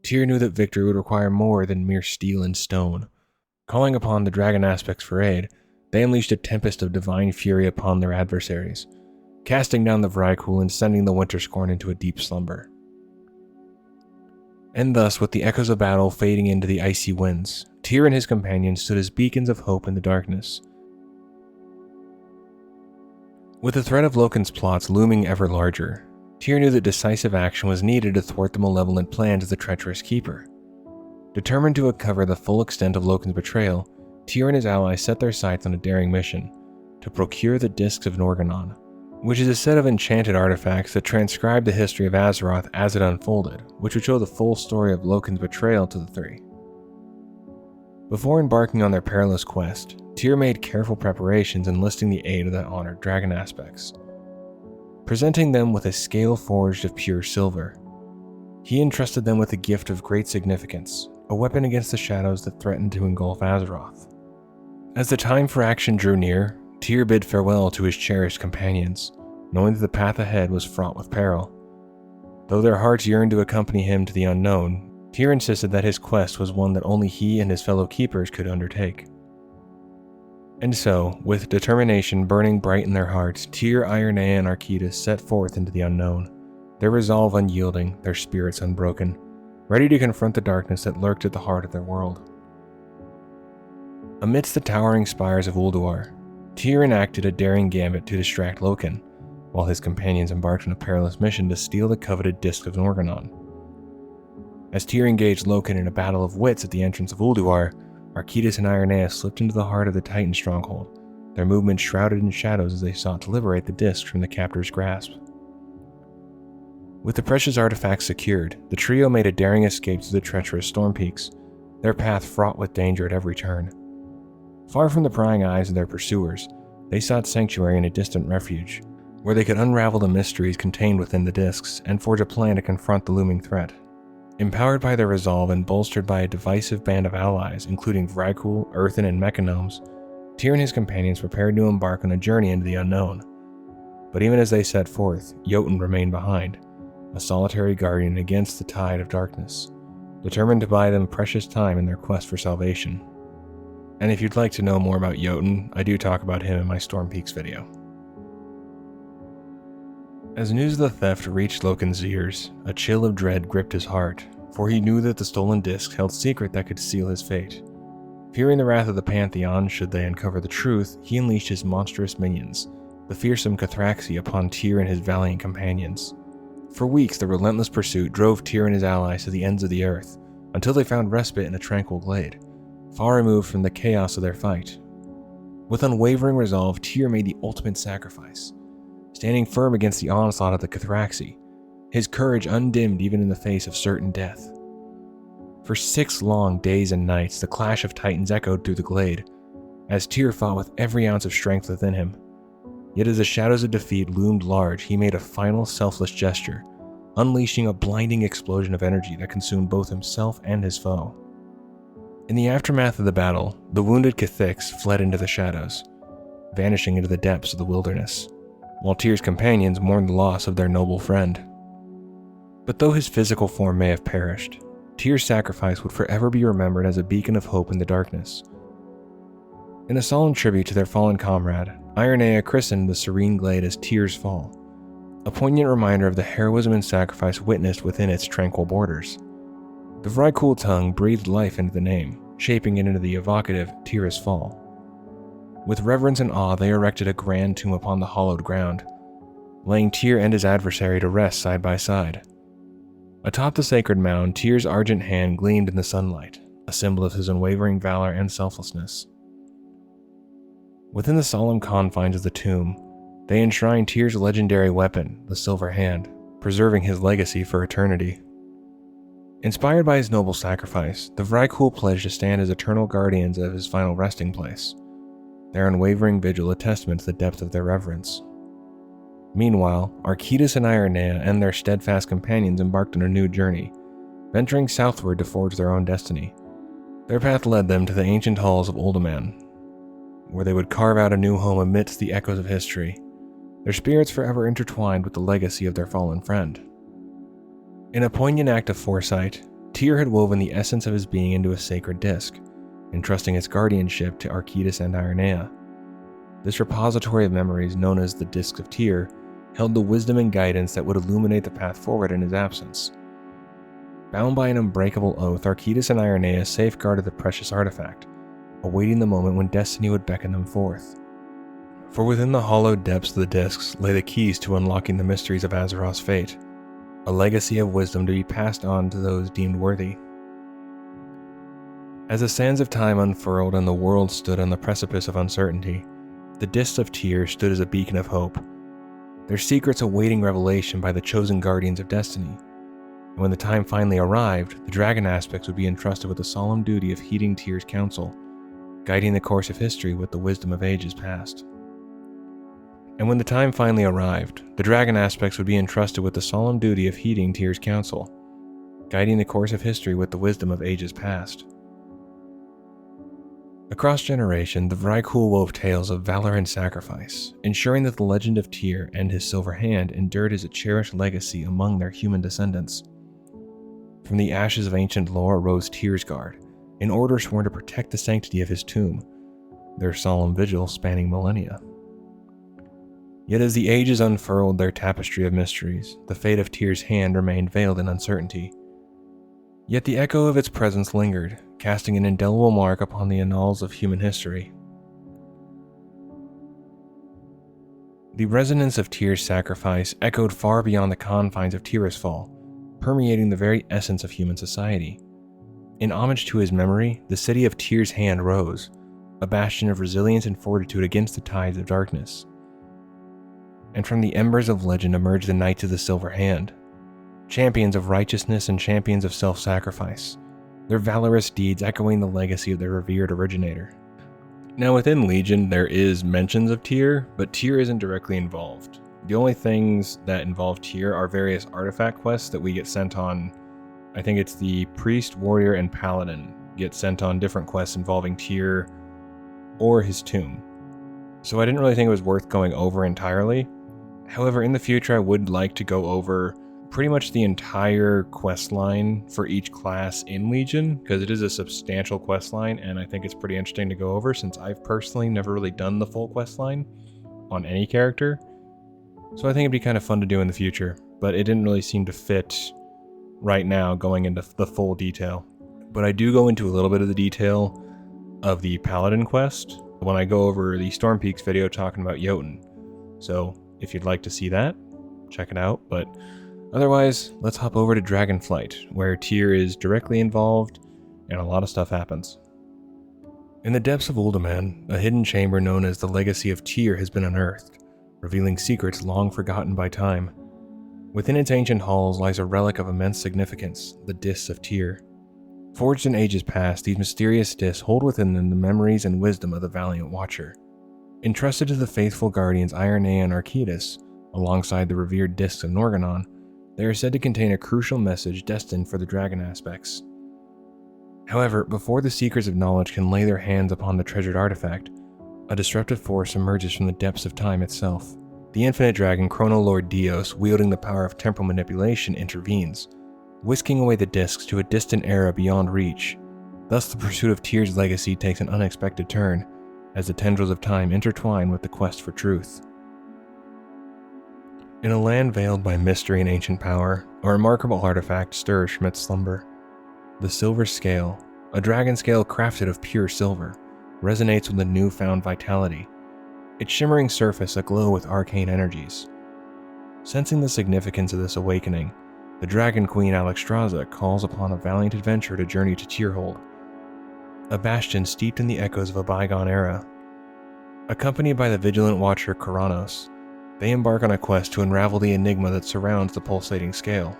Tyr knew that victory would require more than mere steel and stone. Calling upon the dragon aspects for aid, they unleashed a tempest of divine fury upon their adversaries, casting down the Vrykul and sending the Winterscorn into a deep slumber. And thus, with the echoes of battle fading into the icy winds, Tyr and his companions stood as beacons of hope in the darkness. With the threat of Loken's plots looming ever larger, Tyr knew that decisive action was needed to thwart the malevolent plans of the treacherous Keeper. Determined to uncover the full extent of Loken's betrayal, Tyr and his allies set their sights on a daring mission, to procure the Discs of Norgannon, which is a set of enchanted artifacts that transcribe the history of Azeroth as it unfolded, which would show the full story of Loken's betrayal to the three. Before embarking on their perilous quest, Tyr made careful preparations enlisting the aid of the honored dragon aspects. Presenting them with a scale forged of pure silver, he entrusted them with a gift of great significance, a weapon against the shadows that threatened to engulf Azeroth. As the time for action drew near, Tyr bid farewell to his cherished companions, knowing that the path ahead was fraught with peril. Though their hearts yearned to accompany him to the unknown, Tyr insisted that his quest was one that only he and his fellow keepers could undertake. And so, with determination burning bright in their hearts, Tyr, Ironea, and Archytas set forth into the unknown, their resolve unyielding, their spirits unbroken, ready to confront the darkness that lurked at the heart of their world. Amidst the towering spires of Ulduar, Tyr enacted a daring gambit to distract Loken, while his companions embarked on a perilous mission to steal the coveted Disc of Norgannon. As Tyr engaged Loken in a battle of wits at the entrance of Ulduar, Archytas and Ironea slipped into the heart of the Titan stronghold, their movements shrouded in shadows as they sought to liberate the disc from the captor's grasp. With the precious artifacts secured, the trio made a daring escape to the treacherous Storm Peaks, their path fraught with danger at every turn. Far from the prying eyes of their pursuers, they sought sanctuary in a distant refuge, where they could unravel the mysteries contained within the discs and forge a plan to confront the looming threat. Empowered by their resolve and bolstered by a divisive band of allies, including Vrykul, Earthen, and Mechanomes, Tyr and his companions prepared to embark on a journey into the unknown. But even as they set forth, Jotun remained behind, a solitary guardian against the tide of darkness, determined to buy them precious time in their quest for salvation. And if you'd like to know more about Jotun, I do talk about him in my Storm Peaks video. As news of the theft reached Loken's ears, a chill of dread gripped his heart, for he knew that the stolen discs held secret that could seal his fate. Fearing the wrath of the Pantheon should they uncover the truth, he unleashed his monstrous minions, the fearsome Cathraxi, upon Tyr and his valiant companions. For weeks, the relentless pursuit drove Tyr and his allies to the ends of the earth, until they found respite in a tranquil glade, far removed from the chaos of their fight. With unwavering resolve, Tyr made the ultimate sacrifice, standing firm against the onslaught of the Cathraxi, his courage undimmed even in the face of certain death. For 6 long days and nights, the clash of titans echoed through the glade, as Tyr fought with every ounce of strength within him. Yet as the shadows of defeat loomed large, he made a final selfless gesture, unleashing a blinding explosion of energy that consumed both himself and his foe. In the aftermath of the battle, the wounded Cathix fled into the shadows, vanishing into the depths of the wilderness, while Tyr's companions mourned the loss of their noble friend. But though his physical form may have perished, Tyr's sacrifice would forever be remembered as a beacon of hope in the darkness. In a solemn tribute to their fallen comrade, Ironea christened the serene glade as Tyr's Fall, a poignant reminder of the heroism and sacrifice witnessed within its tranquil borders. The Vrykul tongue breathed life into the name, shaping it into the evocative Tyr's Fall. With reverence and awe, they erected a grand tomb upon the hallowed ground, laying Tyr and his adversary to rest side by side. Atop the sacred mound, Tyr's argent hand gleamed in the sunlight, a symbol of his unwavering valor and selflessness. Within the solemn confines of the tomb, they enshrined Tyr's legendary weapon, the Silver Hand, preserving his legacy for eternity. Inspired by his noble sacrifice, the Vrykul pledged to stand as eternal guardians of his final resting place, their unwavering vigil a testament to the depth of their reverence. Meanwhile, Architas and Ironea and their steadfast companions embarked on a new journey, venturing southward to forge their own destiny. Their path led them to the ancient halls of Uldaman, where they would carve out a new home amidst the echoes of history, their spirits forever intertwined with the legacy of their fallen friend. In a poignant act of foresight, Tyr had woven the essence of his being into a sacred disk, entrusting its guardianship to Architas and Ironea. This repository of memories, known as the Discs of Tyr, held the wisdom and guidance that would illuminate the path forward in his absence. Bound by an unbreakable oath, Architas and Ironea safeguarded the precious artifact, awaiting the moment when destiny would beckon them forth. For within the hollowed depths of the discs lay the keys to unlocking the mysteries of Azeroth's fate, a legacy of wisdom to be passed on to those deemed worthy. As the sands of time unfurled and the world stood on the precipice of uncertainty, the Discs of Tyr stood as a beacon of hope, their secrets awaiting revelation by the chosen guardians of destiny. And when the time finally arrived, the dragon aspects would be entrusted with the solemn duty of heeding Tyr's counsel, guiding the course of history with the wisdom of ages past. And when the time finally arrived, the dragon aspects would be entrusted with the solemn duty of heeding Tyr's counsel, guiding the course of history with the wisdom of ages past. Across generation, the Vrykul wove tales of valor and sacrifice, ensuring that the legend of Tyr and his Silver Hand endured as a cherished legacy among their human descendants. From the ashes of ancient lore rose Tyr's Guard, an order sworn to protect the sanctity of his tomb, their solemn vigil spanning millennia. Yet as the ages unfurled their tapestry of mysteries, the fate of Tyr's Hand remained veiled in uncertainty. Yet the echo of its presence lingered, casting an indelible mark upon the annals of human history. The resonance of Tyr's sacrifice echoed far beyond the confines of Tirisfal, permeating the very essence of human society. In homage to his memory, the city of Tyr's Hand rose, a bastion of resilience and fortitude against the tides of darkness. And from the embers of legend emerged the Knights of the Silver Hand, champions of righteousness and champions of self-sacrifice, their valorous deeds echoing the legacy of their revered originator. Now within Legion there is mentions of Tyr, but Tyr isn't directly involved. The only things that involve Tyr are various artifact quests that we get sent on. I think it's the Priest, Warrior, and Paladin get sent on different quests involving Tyr or his tomb. So I didn't really think it was worth going over entirely. However, in the future I would like to go over pretty much the entire quest line for each class in Legion, because it is a substantial quest line, and I think it's pretty interesting to go over since I've personally never really done the full quest line on any character. So I think it'd be kind of fun to do in the future, but it didn't really seem to fit right now going into the full detail. But I do go into a little bit of the detail of the Paladin quest when I go over the Storm Peaks video talking about Jotun. So if you'd like to see that, check it out, but otherwise, let's hop over to Dragonflight, where Tyr is directly involved and a lot of stuff happens. In the depths of Uldaman, a hidden chamber known as the Legacy of Tyr has been unearthed, revealing secrets long forgotten by time. Within its ancient halls lies a relic of immense significance, the Discs of Tyr. Forged in ages past, these mysterious discs hold within them the memories and wisdom of the valiant Watcher. Entrusted to the faithful guardians Ironea and Architas, alongside the revered Discs of Norganon, They are said to contain a crucial message destined for the dragon aspects. However, before the Seekers of Knowledge can lay their hands upon the treasured artifact, a disruptive force emerges from the depths of time itself. The infinite dragon Chrono Lord Dios, wielding the power of temporal manipulation, intervenes, whisking away the discs to a distant era beyond reach. Thus, the pursuit of Tyr's legacy takes an unexpected turn, as the tendrils of time intertwine with the quest for truth. In a land veiled by mystery and ancient power, a remarkable artifact stirs from its slumber. The Silver Scale, a dragon scale crafted of pure silver, resonates with a newfound vitality, its shimmering surface aglow with arcane energies. Sensing the significance of this awakening, the Dragon Queen Alexstrasza calls upon a valiant adventurer to journey to Tyrhold, a bastion steeped in the echoes of a bygone era. Accompanied by the vigilant watcher Kuranos, they embark on a quest to unravel the enigma that surrounds the pulsating scale.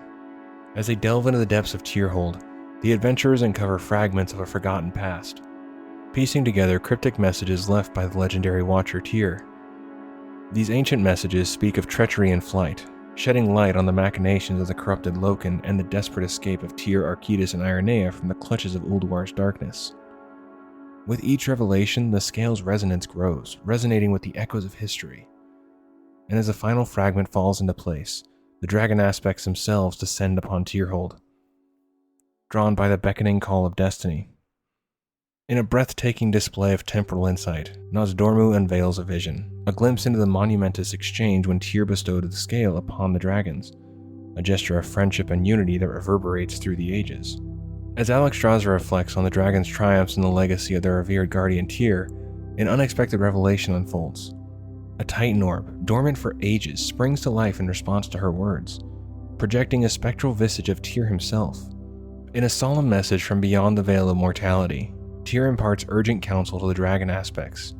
As they delve into the depths of Tyrhold, the adventurers uncover fragments of a forgotten past, piecing together cryptic messages left by the legendary watcher Tyr. These ancient messages speak of treachery in flight, shedding light on the machinations of the corrupted Loken and the desperate escape of Tyr, Archytas, and Ironea from the clutches of Ulduar's darkness. With each revelation, the scale's resonance grows, resonating with the echoes of history. And as the final fragment falls into place, the dragon aspects themselves descend upon Tyrhold, drawn by the beckoning call of destiny. In a breathtaking display of temporal insight, Nozdormu unveils a vision, a glimpse into the monumentous exchange when Tyr bestowed the scale upon the dragons, a gesture of friendship and unity that reverberates through the ages. As Alexstrasza reflects on the dragons' triumphs and the legacy of their revered guardian Tyr, an unexpected revelation unfolds. A Titan orb, dormant for ages, springs to life in response to her words, projecting a spectral visage of Tyr himself. In a solemn message from beyond the veil of mortality, Tyr imparts urgent counsel to the dragon aspects.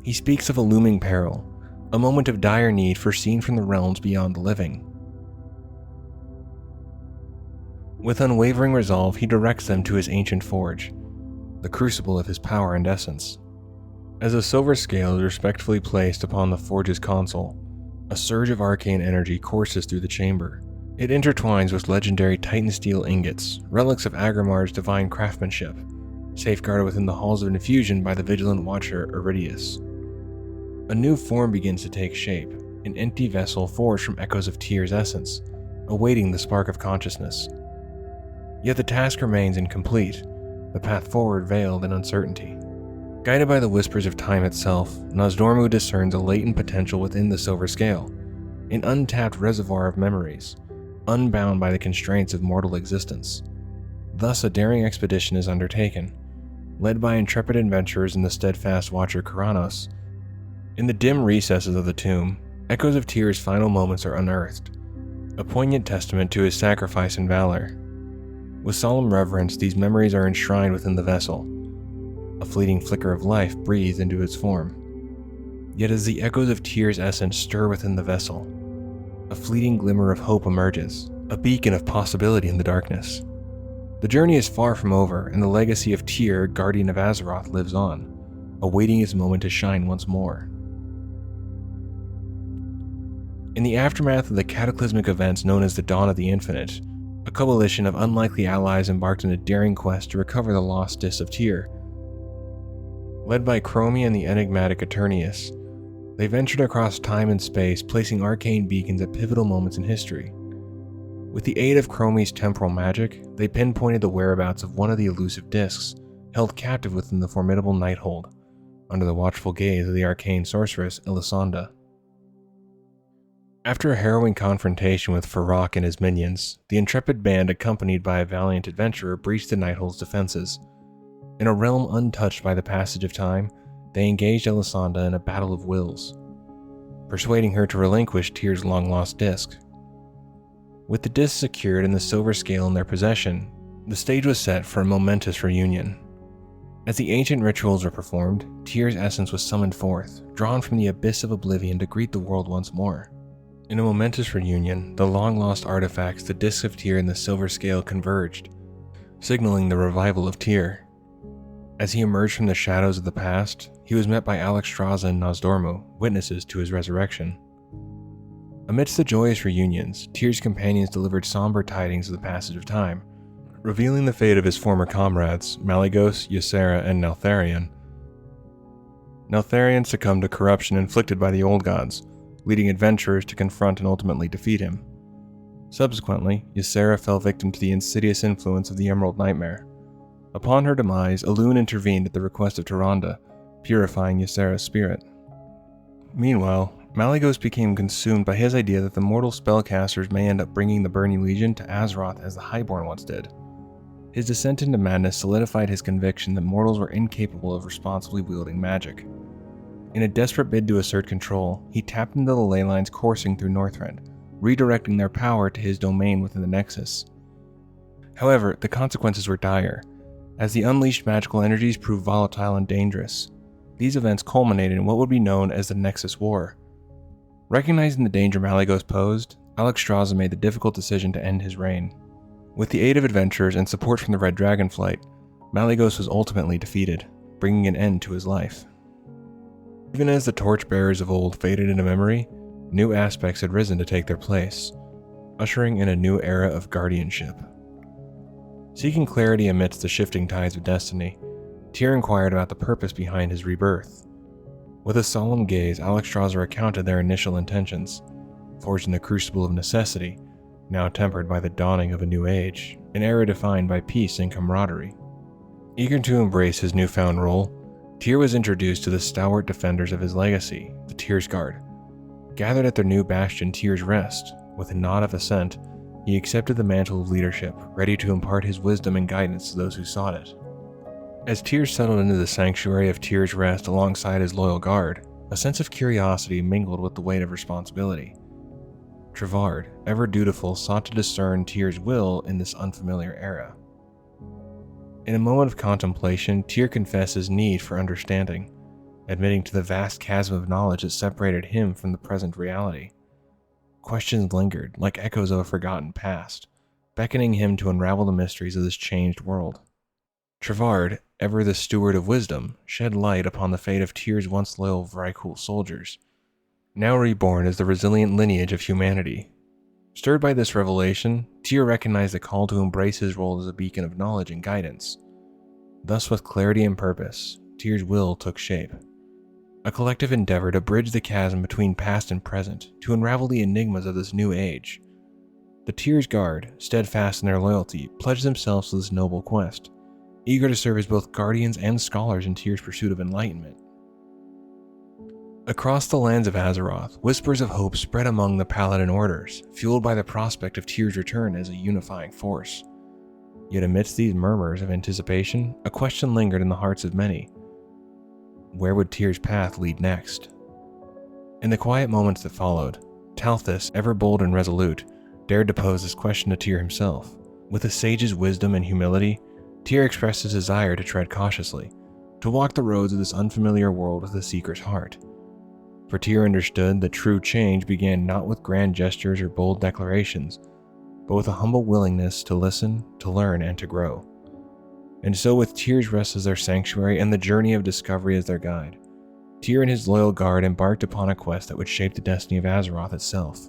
He speaks of a looming peril, a moment of dire need foreseen from the realms beyond the living. With unwavering resolve, he directs them to his ancient forge, the crucible of his power and essence. As a silver scale is respectfully placed upon the forge's console, a surge of arcane energy courses through the chamber. It intertwines with legendary Titan steel ingots, relics of Agrimar's divine craftsmanship, safeguarded within the halls of infusion by the vigilant watcher Iridius. A new form begins to take shape, an empty vessel forged from echoes of Tyr's essence, awaiting the spark of consciousness. Yet the task remains incomplete, the path forward veiled in uncertainty. Guided by the whispers of time itself, Nozdormu discerns a latent potential within the Silver Scale, an untapped reservoir of memories, unbound by the constraints of mortal existence. Thus a daring expedition is undertaken, led by intrepid adventurers and the steadfast watcher Kuranos. In the dim recesses of the tomb, echoes of Tyr's final moments are unearthed, a poignant testament to his sacrifice and valor. With solemn reverence, these memories are enshrined within the vessel, a fleeting flicker of life breathed into its form. Yet as the echoes of Tyr's essence stir within the vessel, a fleeting glimmer of hope emerges, a beacon of possibility in the darkness. The journey is far from over, and the legacy of Tyr, guardian of Azeroth, lives on, awaiting his moment to shine once more. In the aftermath of the cataclysmic events known as the Dawn of the Infinite, a coalition of unlikely allies embarked on a daring quest to recover the lost discs of Tyr. Led by Chromie and the enigmatic Eternius, they ventured across time and space, placing arcane beacons at pivotal moments in history. With the aid of Chromie's temporal magic, they pinpointed the whereabouts of one of the elusive discs, held captive within the formidable Nighthold, under the watchful gaze of the arcane sorceress Elisanda. After a harrowing confrontation with Farak and his minions, the intrepid band, accompanied by a valiant adventurer, breached the Nighthold's defenses. In a realm untouched by the passage of time, they engaged Elisanda in a battle of wills, persuading her to relinquish Tyr's long-lost disc. With the disc secured and the Silver Scale in their possession, the stage was set for a momentous reunion. As the ancient rituals were performed, Tyr's essence was summoned forth, drawn from the abyss of oblivion to greet the world once more. In a momentous reunion, the long-lost artifacts, the discs of Tyr and the Silver Scale converged, signaling the revival of Tyr. As he emerged from the shadows of the past, he was met by Alexstrasza and Nozdormu, witnesses to his resurrection. Amidst the joyous reunions, Tyr's companions delivered somber tidings of the passage of time, revealing the fate of his former comrades, Malygos, Ysera, and Neltharion. Neltharion succumbed to corruption inflicted by the Old Gods, leading adventurers to confront and ultimately defeat him. Subsequently, Ysera fell victim to the insidious influence of the Emerald Nightmare. Upon her demise, Elune intervened at the request of Tyrande, purifying Ysera's spirit. Meanwhile, Malygos became consumed by his idea that the mortal spellcasters may end up bringing the Burning Legion to Azeroth as the Highborn once did. His descent into madness solidified his conviction that mortals were incapable of responsibly wielding magic. In a desperate bid to assert control, he tapped into the ley lines coursing through Northrend, redirecting their power to his domain within the Nexus. However, the consequences were dire, as the unleashed magical energies proved volatile and dangerous. These events culminated in what would be known as the Nexus War. Recognizing the danger Malygos posed, Alexstrasza made the difficult decision to end his reign. With the aid of adventurers and support from the Red Dragonflight, Malygos was ultimately defeated, bringing an end to his life. Even as the torchbearers of old faded into memory, new aspects had risen to take their place, ushering in a new era of guardianship. Seeking clarity amidst the shifting tides of destiny, Tyr inquired about the purpose behind his rebirth. With a solemn gaze, Alexstrasza recounted their initial intentions, forged in the crucible of necessity, now tempered by the dawning of a new age, an era defined by peace and camaraderie. Eager to embrace his newfound role, Tyr was introduced to the stalwart defenders of his legacy, the Tyr's Guard. Gathered at their new bastion Tyr's Rest, with a nod of assent, he accepted the mantle of leadership, ready to impart his wisdom and guidance to those who sought it. As Tyr settled into the sanctuary of Tyr's Rest alongside his loyal guard, a sense of curiosity mingled with the weight of responsibility. Travard, ever dutiful, sought to discern Tyr's will in this unfamiliar era. In a moment of contemplation, Tyr confessed his need for understanding, admitting to the vast chasm of knowledge that separated him from the present reality. Questions lingered, like echoes of a forgotten past, beckoning him to unravel the mysteries of this changed world. Travard, ever the steward of wisdom, shed light upon the fate of Tyr's once loyal Vrykul soldiers, now reborn as the resilient lineage of humanity. Stirred by this revelation, Tyr recognized the call to embrace his role as a beacon of knowledge and guidance. Thus, with clarity and purpose, Tyr's will took shape. A collective endeavor to bridge the chasm between past and present, to unravel the enigmas of this new age. The Tyr's Guard, steadfast in their loyalty, pledged themselves to this noble quest, eager to serve as both guardians and scholars in Tyr's pursuit of enlightenment. Across the lands of Azeroth, whispers of hope spread among the Paladin orders, fueled by the prospect of Tyr's return as a unifying force. Yet amidst these murmurs of anticipation, a question lingered in the hearts of many. Where would Tyr's path lead next? In the quiet moments that followed, Talthis, ever bold and resolute, dared to pose this question to Tyr himself. With a sage's wisdom and humility, Tyr expressed his desire to tread cautiously, to walk the roads of this unfamiliar world with a seeker's heart. For Tyr understood that true change began not with grand gestures or bold declarations, but with a humble willingness to listen, to learn, and to grow. And so, with Tyr's Rest as their sanctuary and the journey of discovery as their guide, Tyr and his loyal guard embarked upon a quest that would shape the destiny of Azeroth itself.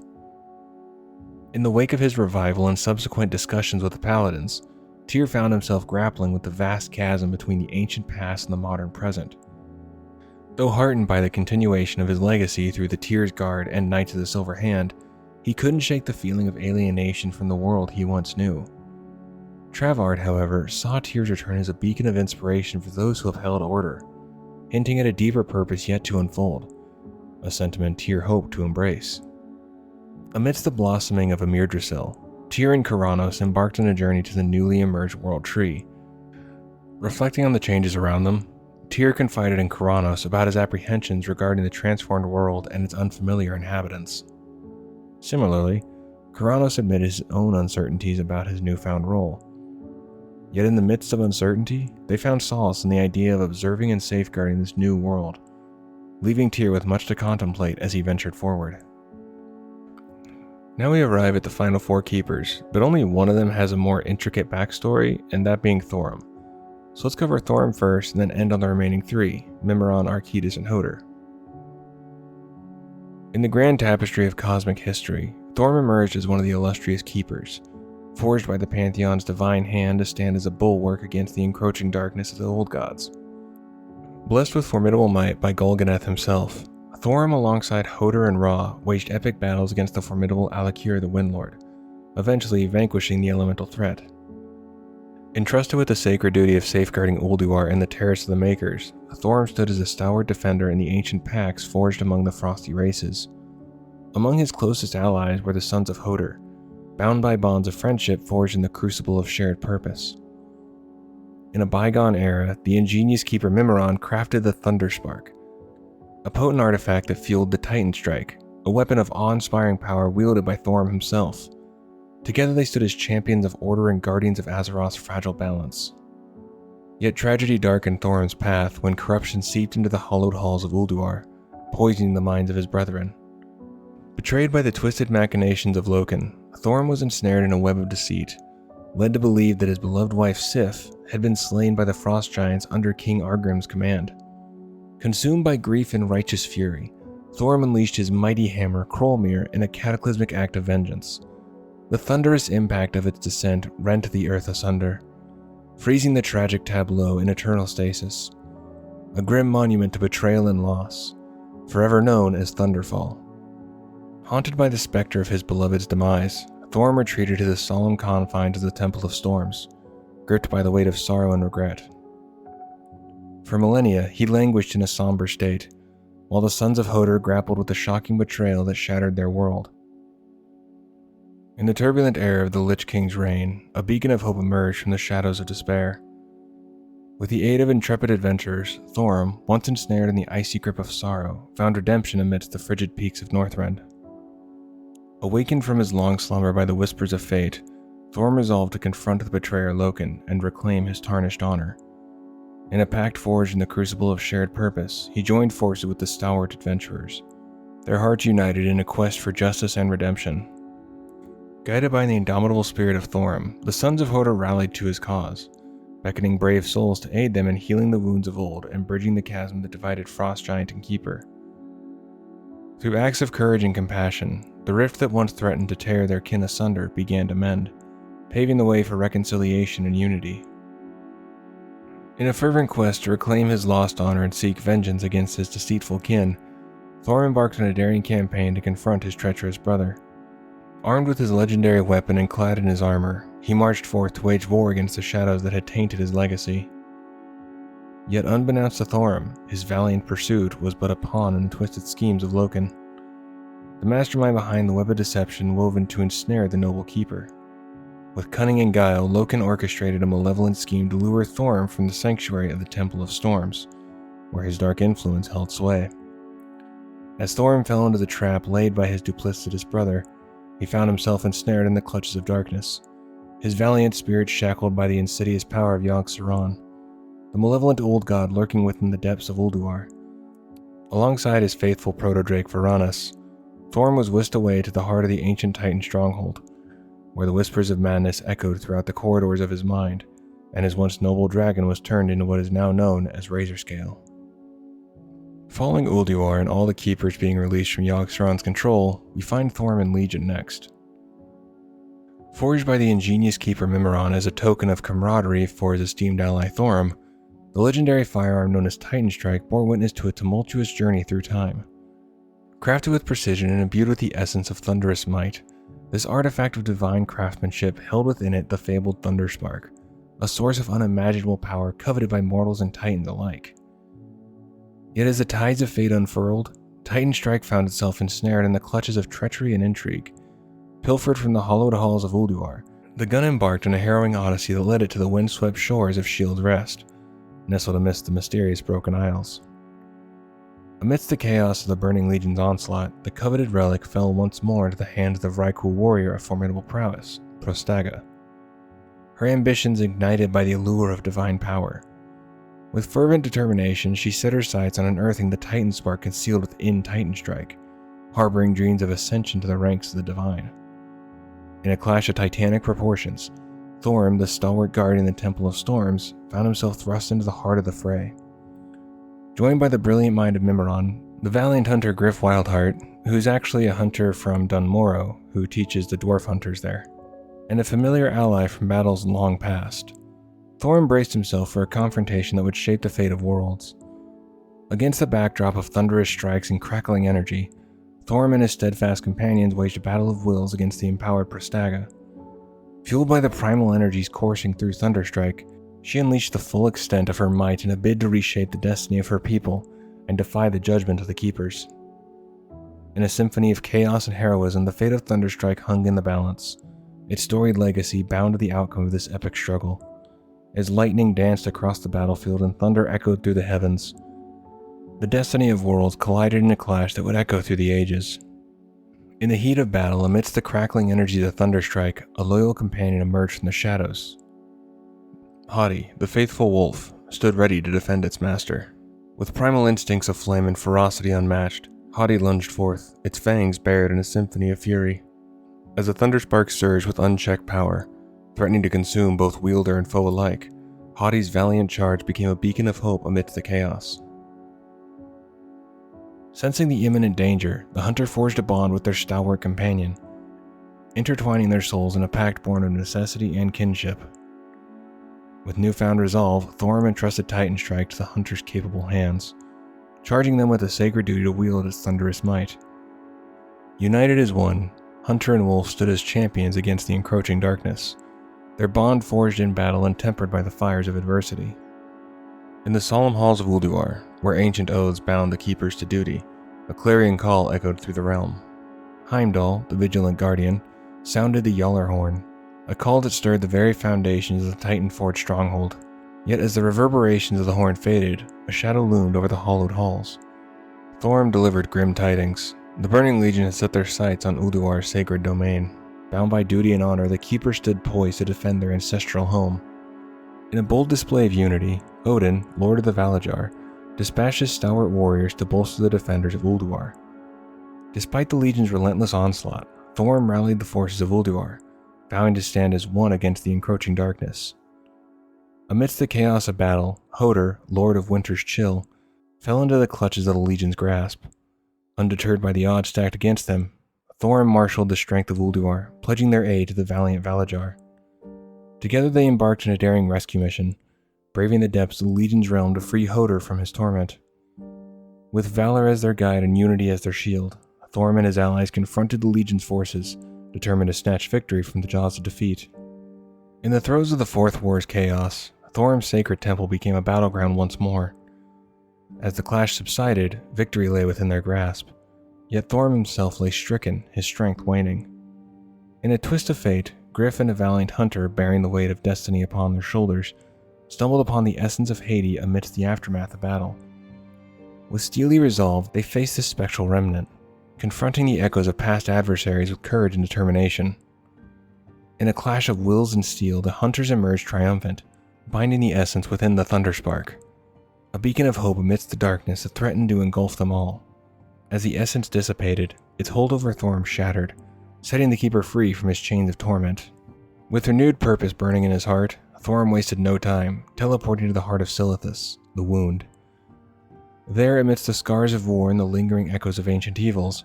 In the wake of his revival and subsequent discussions with the Paladins, Tyr found himself grappling with the vast chasm between the ancient past and the modern present. Though heartened by the continuation of his legacy through the Tyr's Guard and Knights of the Silver Hand, he couldn't shake the feeling of alienation from the world he once knew. Travard, however, saw Tyr's return as a beacon of inspiration for those who upheld order, hinting at a deeper purpose yet to unfold, a sentiment Tyr hoped to embrace. Amidst the blossoming of Yggdrasil, Tyr and Kharanos embarked on a journey to the newly emerged World Tree. Reflecting on the changes around them, Tyr confided in Kharanos about his apprehensions regarding the transformed world and its unfamiliar inhabitants. Similarly, Kharanos admitted his own uncertainties about his newfound role. Yet in the midst of uncertainty, they found solace in the idea of observing and safeguarding this new world, leaving Tyr with much to contemplate as he ventured forward. Now we arrive at the final four keepers, but only one of them has a more intricate backstory, and that being Thorim. So let's cover Thorim first and then end on the remaining three, Mimiron, Archdus, and Hodor. In the grand tapestry of cosmic history, Thorm emerged as one of the illustrious keepers, forged by the Pantheon's divine hand to stand as a bulwark against the encroaching darkness of the old gods. Blessed with formidable might by Golganeth himself, Thorm alongside Hodor and Ra waged epic battles against the formidable Alakir the Windlord, eventually vanquishing the elemental threat. Entrusted with the sacred duty of safeguarding Ulduar and the Terrace of the Makers, Thorm stood as a stalwart defender in the ancient pacts forged among the frosty races. Among his closest allies were the Sons of Hodor, bound by bonds of friendship forged in the crucible of shared purpose. In a bygone era, the ingenious keeper Mimiron crafted the Thunderspark, a potent artifact that fueled the Titan Strike, a weapon of awe-inspiring power wielded by Thorm himself. Together they stood as champions of order and guardians of Azeroth's fragile balance. Yet tragedy darkened Thorm's path when corruption seeped into the hallowed halls of Ulduar, poisoning the minds of his brethren. Betrayed by the twisted machinations of Loken, Thorm was ensnared in a web of deceit, led to believe that his beloved wife Sif had been slain by the Frost Giants under King Argrim's command. Consumed by grief and righteous fury, Thorm unleashed his mighty hammer Krolmir in a cataclysmic act of vengeance. The thunderous impact of its descent rent the earth asunder, freezing the tragic tableau in eternal stasis, a grim monument to betrayal and loss, forever known as Thunderfall. Haunted by the specter of his beloved's demise, Thorm retreated to the solemn confines of the Temple of Storms, gripped by the weight of sorrow and regret. For millennia, he languished in a somber state, while the Sons of Hodor grappled with the shocking betrayal that shattered their world. In the turbulent era of the Lich King's reign, a beacon of hope emerged from the shadows of despair. With the aid of intrepid adventurers, Thorm, once ensnared in the icy grip of sorrow, found redemption amidst the frigid peaks of Northrend. Awakened from his long slumber by the whispers of fate, Thorm resolved to confront the betrayer Loken and reclaim his tarnished honor. In a pact forged in the crucible of shared purpose, he joined forces with the stalwart adventurers, their hearts united in a quest for justice and redemption. Guided by the indomitable spirit of Thorm, the Sons of Hodor rallied to his cause, beckoning brave souls to aid them in healing the wounds of old and bridging the chasm that divided Frost Giant and Keeper. Through acts of courage and compassion, the rift that once threatened to tear their kin asunder began to mend, paving the way for reconciliation and unity. In a fervent quest to reclaim his lost honor and seek vengeance against his deceitful kin, Thorm embarked on a daring campaign to confront his treacherous brother. Armed with his legendary weapon and clad in his armor, he marched forth to wage war against the shadows that had tainted his legacy. Yet unbeknownst to Thorm, his valiant pursuit was but a pawn in the twisted schemes of Loken, the mastermind behind the web of deception woven to ensnare the noble keeper. With cunning and guile, Loken orchestrated a malevolent scheme to lure Thorm from the sanctuary of the Temple of Storms, where his dark influence held sway. As Thorm fell into the trap laid by his duplicitous brother, he found himself ensnared in the clutches of darkness, his valiant spirit shackled by the insidious power of Yogg-Saron, the malevolent old god lurking within the depths of Ulduar. Alongside his faithful proto-drake Varanus, Thorm was whisked away to the heart of the ancient Titan stronghold, where the whispers of madness echoed throughout the corridors of his mind, and his once noble dragon was turned into what is now known as Razorscale. Following Ulduar and all the keepers being released from Yogg-Saron's control, we find Thorm in Legion next. Forged by the ingenious keeper Mimiron as a token of camaraderie for his esteemed ally Thorm, the legendary firearm known as Titan Strike bore witness to a tumultuous journey through time. Crafted with precision and imbued with the essence of thunderous might, this artifact of divine craftsmanship held within it the fabled Thunderspark, a source of unimaginable power coveted by mortals and titans alike. Yet as the tides of fate unfurled, Titan Strike found itself ensnared in the clutches of treachery and intrigue. Pilfered from the hallowed halls of Ulduar, the gun embarked on a harrowing odyssey that led it to the windswept shores of Shield's Rest, nestled amidst the mysterious Broken Isles. Amidst the chaos of the Burning Legion's onslaught, the coveted relic fell once more into the hands of the Vrykul warrior of formidable prowess, Prostaga. Her ambitions ignited by the allure of divine power. With fervent determination, she set her sights on unearthing the Titan Spark concealed within Titan Strike, harboring dreams of ascension to the ranks of the divine. In a clash of titanic proportions, Thorm, the stalwart guardian in the Temple of Storms, found himself thrust into the heart of the fray. Joined by the brilliant mind of Mimiron, The valiant hunter Griff Wildheart, who's actually a hunter from Dunmorrow who teaches the dwarf hunters there, and a familiar ally from battles long past. Thorm braced himself for a confrontation that would shape the fate of worlds. Against the backdrop of thunderous strikes and crackling energy, Thorm and his steadfast companions waged a battle of wills against the empowered Prostaga. Fueled by the primal energies coursing through Thunderstrike, she unleashed the full extent of her might in a bid to reshape the destiny of her people and defy the judgment of the Keepers. In a symphony of chaos and heroism, the fate of Thunderstrike hung in the balance, its storied legacy bound to the outcome of this epic struggle. As lightning danced across the battlefield and thunder echoed through the heavens, the destiny of worlds collided in a clash that would echo through the ages. In the heat of battle, amidst the crackling energies of Thunderstrike, a loyal companion emerged from the shadows. Hati, the faithful wolf, stood ready to defend its master. With primal instincts of flame and ferocity unmatched, Hati lunged forth, its fangs bared in a symphony of fury. As the thunderspark surged with unchecked power, threatening to consume both wielder and foe alike, Hati's valiant charge became a beacon of hope amidst the chaos. Sensing the imminent danger, the hunter forged a bond with their stalwart companion, intertwining their souls in a pact born of necessity and kinship. With newfound resolve, Thorm entrusted Titanstrike to the hunter's capable hands, charging them with the sacred duty to wield its thunderous might. United as one, Hunter and Wolf stood as champions against the encroaching darkness, their bond forged in battle and tempered by the fires of adversity. In the solemn halls of Ulduar, where ancient oaths bound the keepers to duty, a clarion call echoed through the realm. Heimdall, the vigilant guardian, sounded the Yaller horn, a call that stirred the very foundations of the Titan-forged stronghold. Yet as the reverberations of the horn faded, a shadow loomed over the hollowed halls. Thorm delivered grim tidings. The Burning Legion had set their sights on Ulduar's sacred domain. Bound by duty and honor, the Keepers stood poised to defend their ancestral home. In a bold display of unity, Odin, Lord of the Valajar, dispatched his stalwart warriors to bolster the defenders of Ulduar. Despite the Legion's relentless onslaught, Thorm rallied the forces of Ulduar, vowing to stand as one against the encroaching darkness. Amidst the chaos of battle, Hodor, Lord of Winter's Chill, fell into the clutches of the Legion's grasp. Undeterred by the odds stacked against them, Thorm marshaled the strength of Ulduar, pledging their aid to the valiant Valajar. Together they embarked in a daring rescue mission, braving the depths of the Legion's realm to free Hodor from his torment. With valor as their guide and unity as their shield, Thorm and his allies confronted the Legion's forces, determined to snatch victory from the jaws of defeat. In the throes of the Fourth War's chaos, Thorm's sacred temple became a battleground once more. As the clash subsided, victory lay within their grasp, yet Thorm himself lay stricken, his strength waning. In a twist of fate, Griff and a valiant hunter bearing the weight of destiny upon their shoulders stumbled upon the essence of Hades amidst the aftermath of battle. With steely resolve, they faced this spectral remnant, confronting the echoes of past adversaries with courage and determination. In a clash of wills and steel, the hunters emerged triumphant, binding the essence within the Thunderspark, a beacon of hope amidst the darkness that threatened to engulf them all. As the essence dissipated, its hold over Thorm shattered, setting the Keeper free from his chains of torment. With renewed purpose burning in his heart, Thorm wasted no time, teleporting to the heart of Silithus, the Wound. There, amidst the scars of war and the lingering echoes of ancient evils,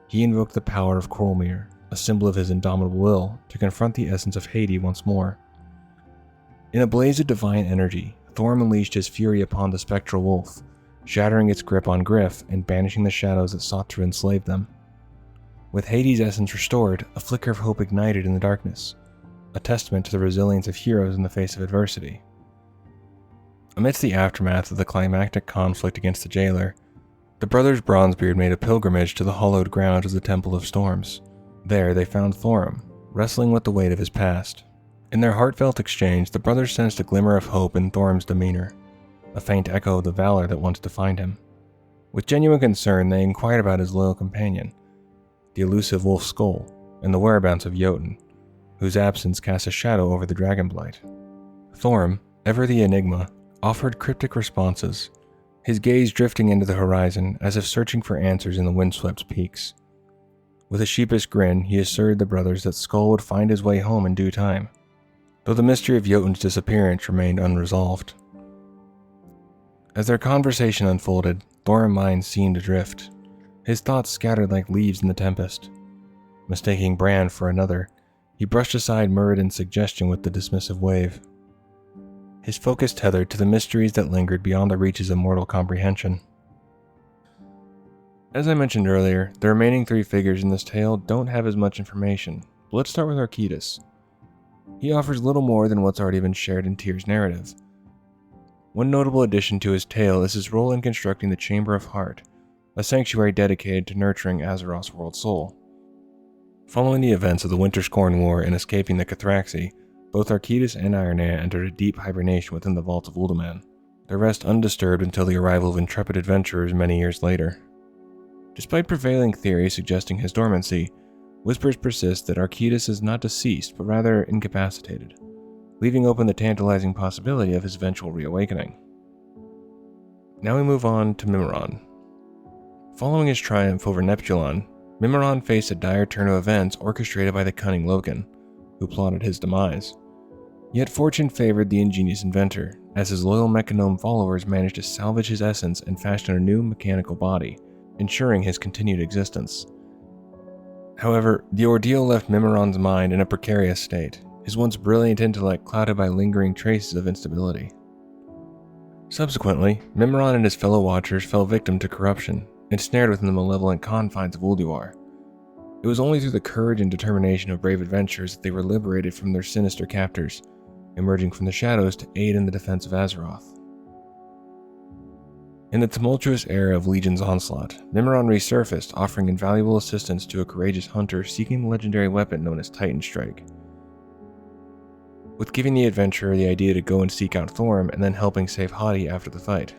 he invoked the power of Krolmir, a symbol of his indomitable will, to confront the essence of Hades once more. In a blaze of divine energy, Thorm unleashed his fury upon the spectral wolf, shattering its grip on Griff and banishing the shadows that sought to enslave them. With Hades' essence restored, a flicker of hope ignited in the darkness, a testament to the resilience of heroes in the face of adversity. Amidst the aftermath of the climactic conflict against the jailer, the brothers Bronzebeard made a pilgrimage to the hallowed grounds of the Temple of Storms. There they found Thorm, wrestling with the weight of his past. In their heartfelt exchange, the brothers sensed a glimmer of hope in Thorm's demeanor, a faint echo of the valor that once defined him. With genuine concern, they inquired about his loyal companion, the elusive Wolf Skull, and the whereabouts of Jotun, whose absence cast a shadow over the Dragonblight. Thorm, ever the enigma, offered cryptic responses, his gaze drifting into the horizon as if searching for answers in the windswept peaks. With a sheepish grin, he assured the brothers that Skull would find his way home in due time, though the mystery of Jotun's disappearance remained unresolved. As their conversation unfolded, Thorim's mind seemed adrift, his thoughts scattered like leaves in the tempest. Mistaking Bran for another, he brushed aside Muradin's suggestion with the dismissive wave. His focus tethered to the mysteries that lingered beyond the reaches of mortal comprehension. As I mentioned earlier, the remaining 3 figures in this tale don't have as much information, but let's start with Arquittus. He offers little more than what's already been shared in Tyr's narrative. One notable addition to his tale is his role in constructing the Chamber of Heart, a sanctuary dedicated to nurturing Azeroth's world soul. Following the events of the Winterscorn War and escaping the Cathraxi, both Arquittus and Ironea entered a deep hibernation within the vaults of Uldaman, their rest undisturbed until the arrival of intrepid adventurers many years later. Despite prevailing theories suggesting his dormancy, whispers persist that Arquittus is not deceased but rather incapacitated, leaving open the tantalizing possibility of his eventual reawakening. Now we move on to Mimiron. Following his triumph over Neptulon, Mimiron faced a dire turn of events orchestrated by the cunning Loken, who plotted his demise. Yet fortune favored the ingenious inventor, as his loyal Mechanome followers managed to salvage his essence and fashion a new mechanical body, ensuring his continued existence. However, the ordeal left Mimiron's mind in a precarious state, his once brilliant intellect clouded by lingering traces of instability. Subsequently, Mimiron and his fellow Watchers fell victim to corruption, ensnared within the malevolent confines of Ulduar. It was only through the courage and determination of brave adventurers that they were liberated from their sinister captors, emerging from the shadows to aid in the defense of Azeroth. In the tumultuous era of Legion's onslaught, Mimiron resurfaced, offering invaluable assistance to a courageous hunter seeking the legendary weapon known as Titan Strike, with giving the adventurer the idea to go and seek out Thorim and then helping save Hati after the fight.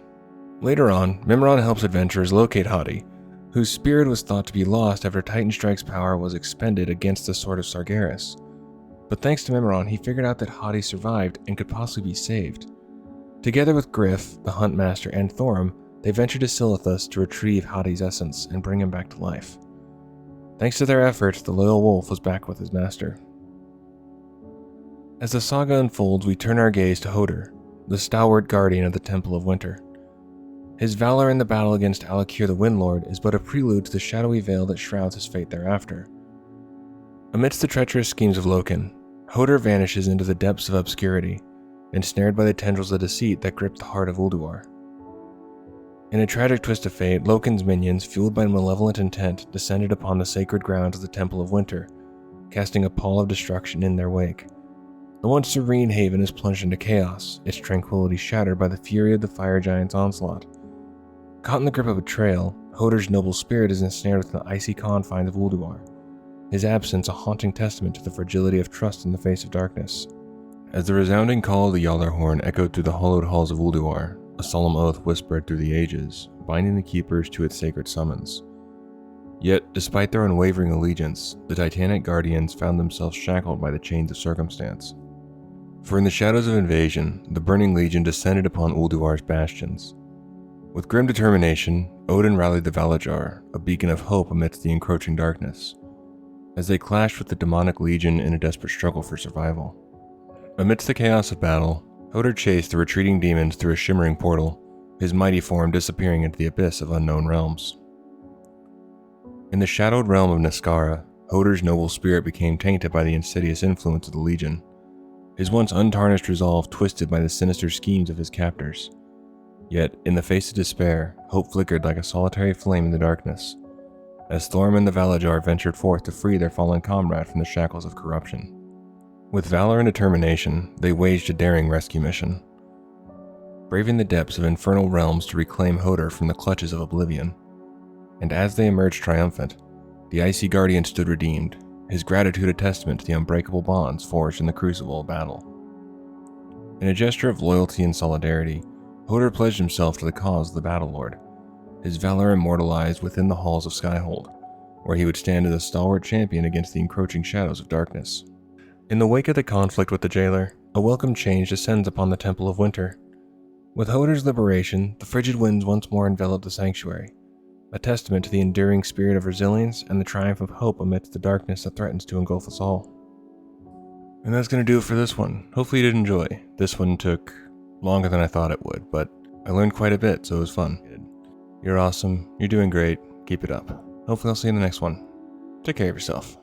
Later on, Mimiron helps adventurers locate Hati, whose spirit was thought to be lost after Titan Strike's power was expended against the Sword of Sargeras. But thanks to Mimiron, he figured out that Hati survived and could possibly be saved. Together with Griff, the Huntmaster, and Thorim, they ventured to Silithus to retrieve Hati's essence and bring him back to life. Thanks to their efforts, the loyal wolf was back with his master. As the saga unfolds, we turn our gaze to Hoder, the stalwart guardian of the Temple of Winter. His valor in the battle against Alakir the Windlord is but a prelude to the shadowy veil that shrouds his fate thereafter. Amidst the treacherous schemes of Loken, Hoder vanishes into the depths of obscurity, ensnared by the tendrils of deceit that grip the heart of Ulduar. In a tragic twist of fate, Loken's minions, fueled by malevolent intent, descended upon the sacred grounds of the Temple of Winter, casting a pall of destruction in their wake. The once serene haven is plunged into chaos, its tranquility shattered by the fury of the fire giant's onslaught. Caught in the grip of betrayal, Hoder's noble spirit is ensnared within the icy confines of Ulduar, his absence a haunting testament to the fragility of trust in the face of darkness. As the resounding call of the Yaller horn echoed through the hollowed halls of Ulduar, a solemn oath whispered through the ages, binding the keepers to its sacred summons. Yet, despite their unwavering allegiance, the Titanic Guardians found themselves shackled by the chains of circumstance. For in the shadows of invasion, the Burning Legion descended upon Ulduar's bastions. With grim determination, Odin rallied the Valajar, a beacon of hope amidst the encroaching darkness, as they clashed with the demonic legion in a desperate struggle for survival. Amidst the chaos of battle, Hoder chased the retreating demons through a shimmering portal, his mighty form disappearing into the abyss of unknown realms. In the shadowed realm of Niskara, Hoder's noble spirit became tainted by the insidious influence of the Legion, his once untarnished resolve twisted by the sinister schemes of his captors. Yet, in the face of despair, hope flickered like a solitary flame in the darkness, as Thorim and the Valajar ventured forth to free their fallen comrade from the shackles of corruption. With valor and determination, they waged a daring rescue mission, braving the depths of infernal realms to reclaim Hoder from the clutches of oblivion. And as they emerged triumphant, the Icy Guardian stood redeemed, his gratitude a testament to the unbreakable bonds forged in the crucible of battle. In a gesture of loyalty and solidarity, Hoder pledged himself to the cause of the Battle Lord, his valor immortalized within the halls of Skyhold, where he would stand as a stalwart champion against the encroaching shadows of darkness. In the wake of the conflict with the jailer, a welcome change descends upon the Temple of Winter. With Hoder's liberation, the frigid winds once more envelop the sanctuary, a testament to the enduring spirit of resilience and the triumph of hope amidst the darkness that threatens to engulf us all. And that's going to do it for this one. Hopefully you did enjoy. This one took longer than I thought it would, but I learned quite a bit, so it was fun. You're awesome. You're doing great. Keep it up. Hopefully I'll see you in the next one. Take care of yourself.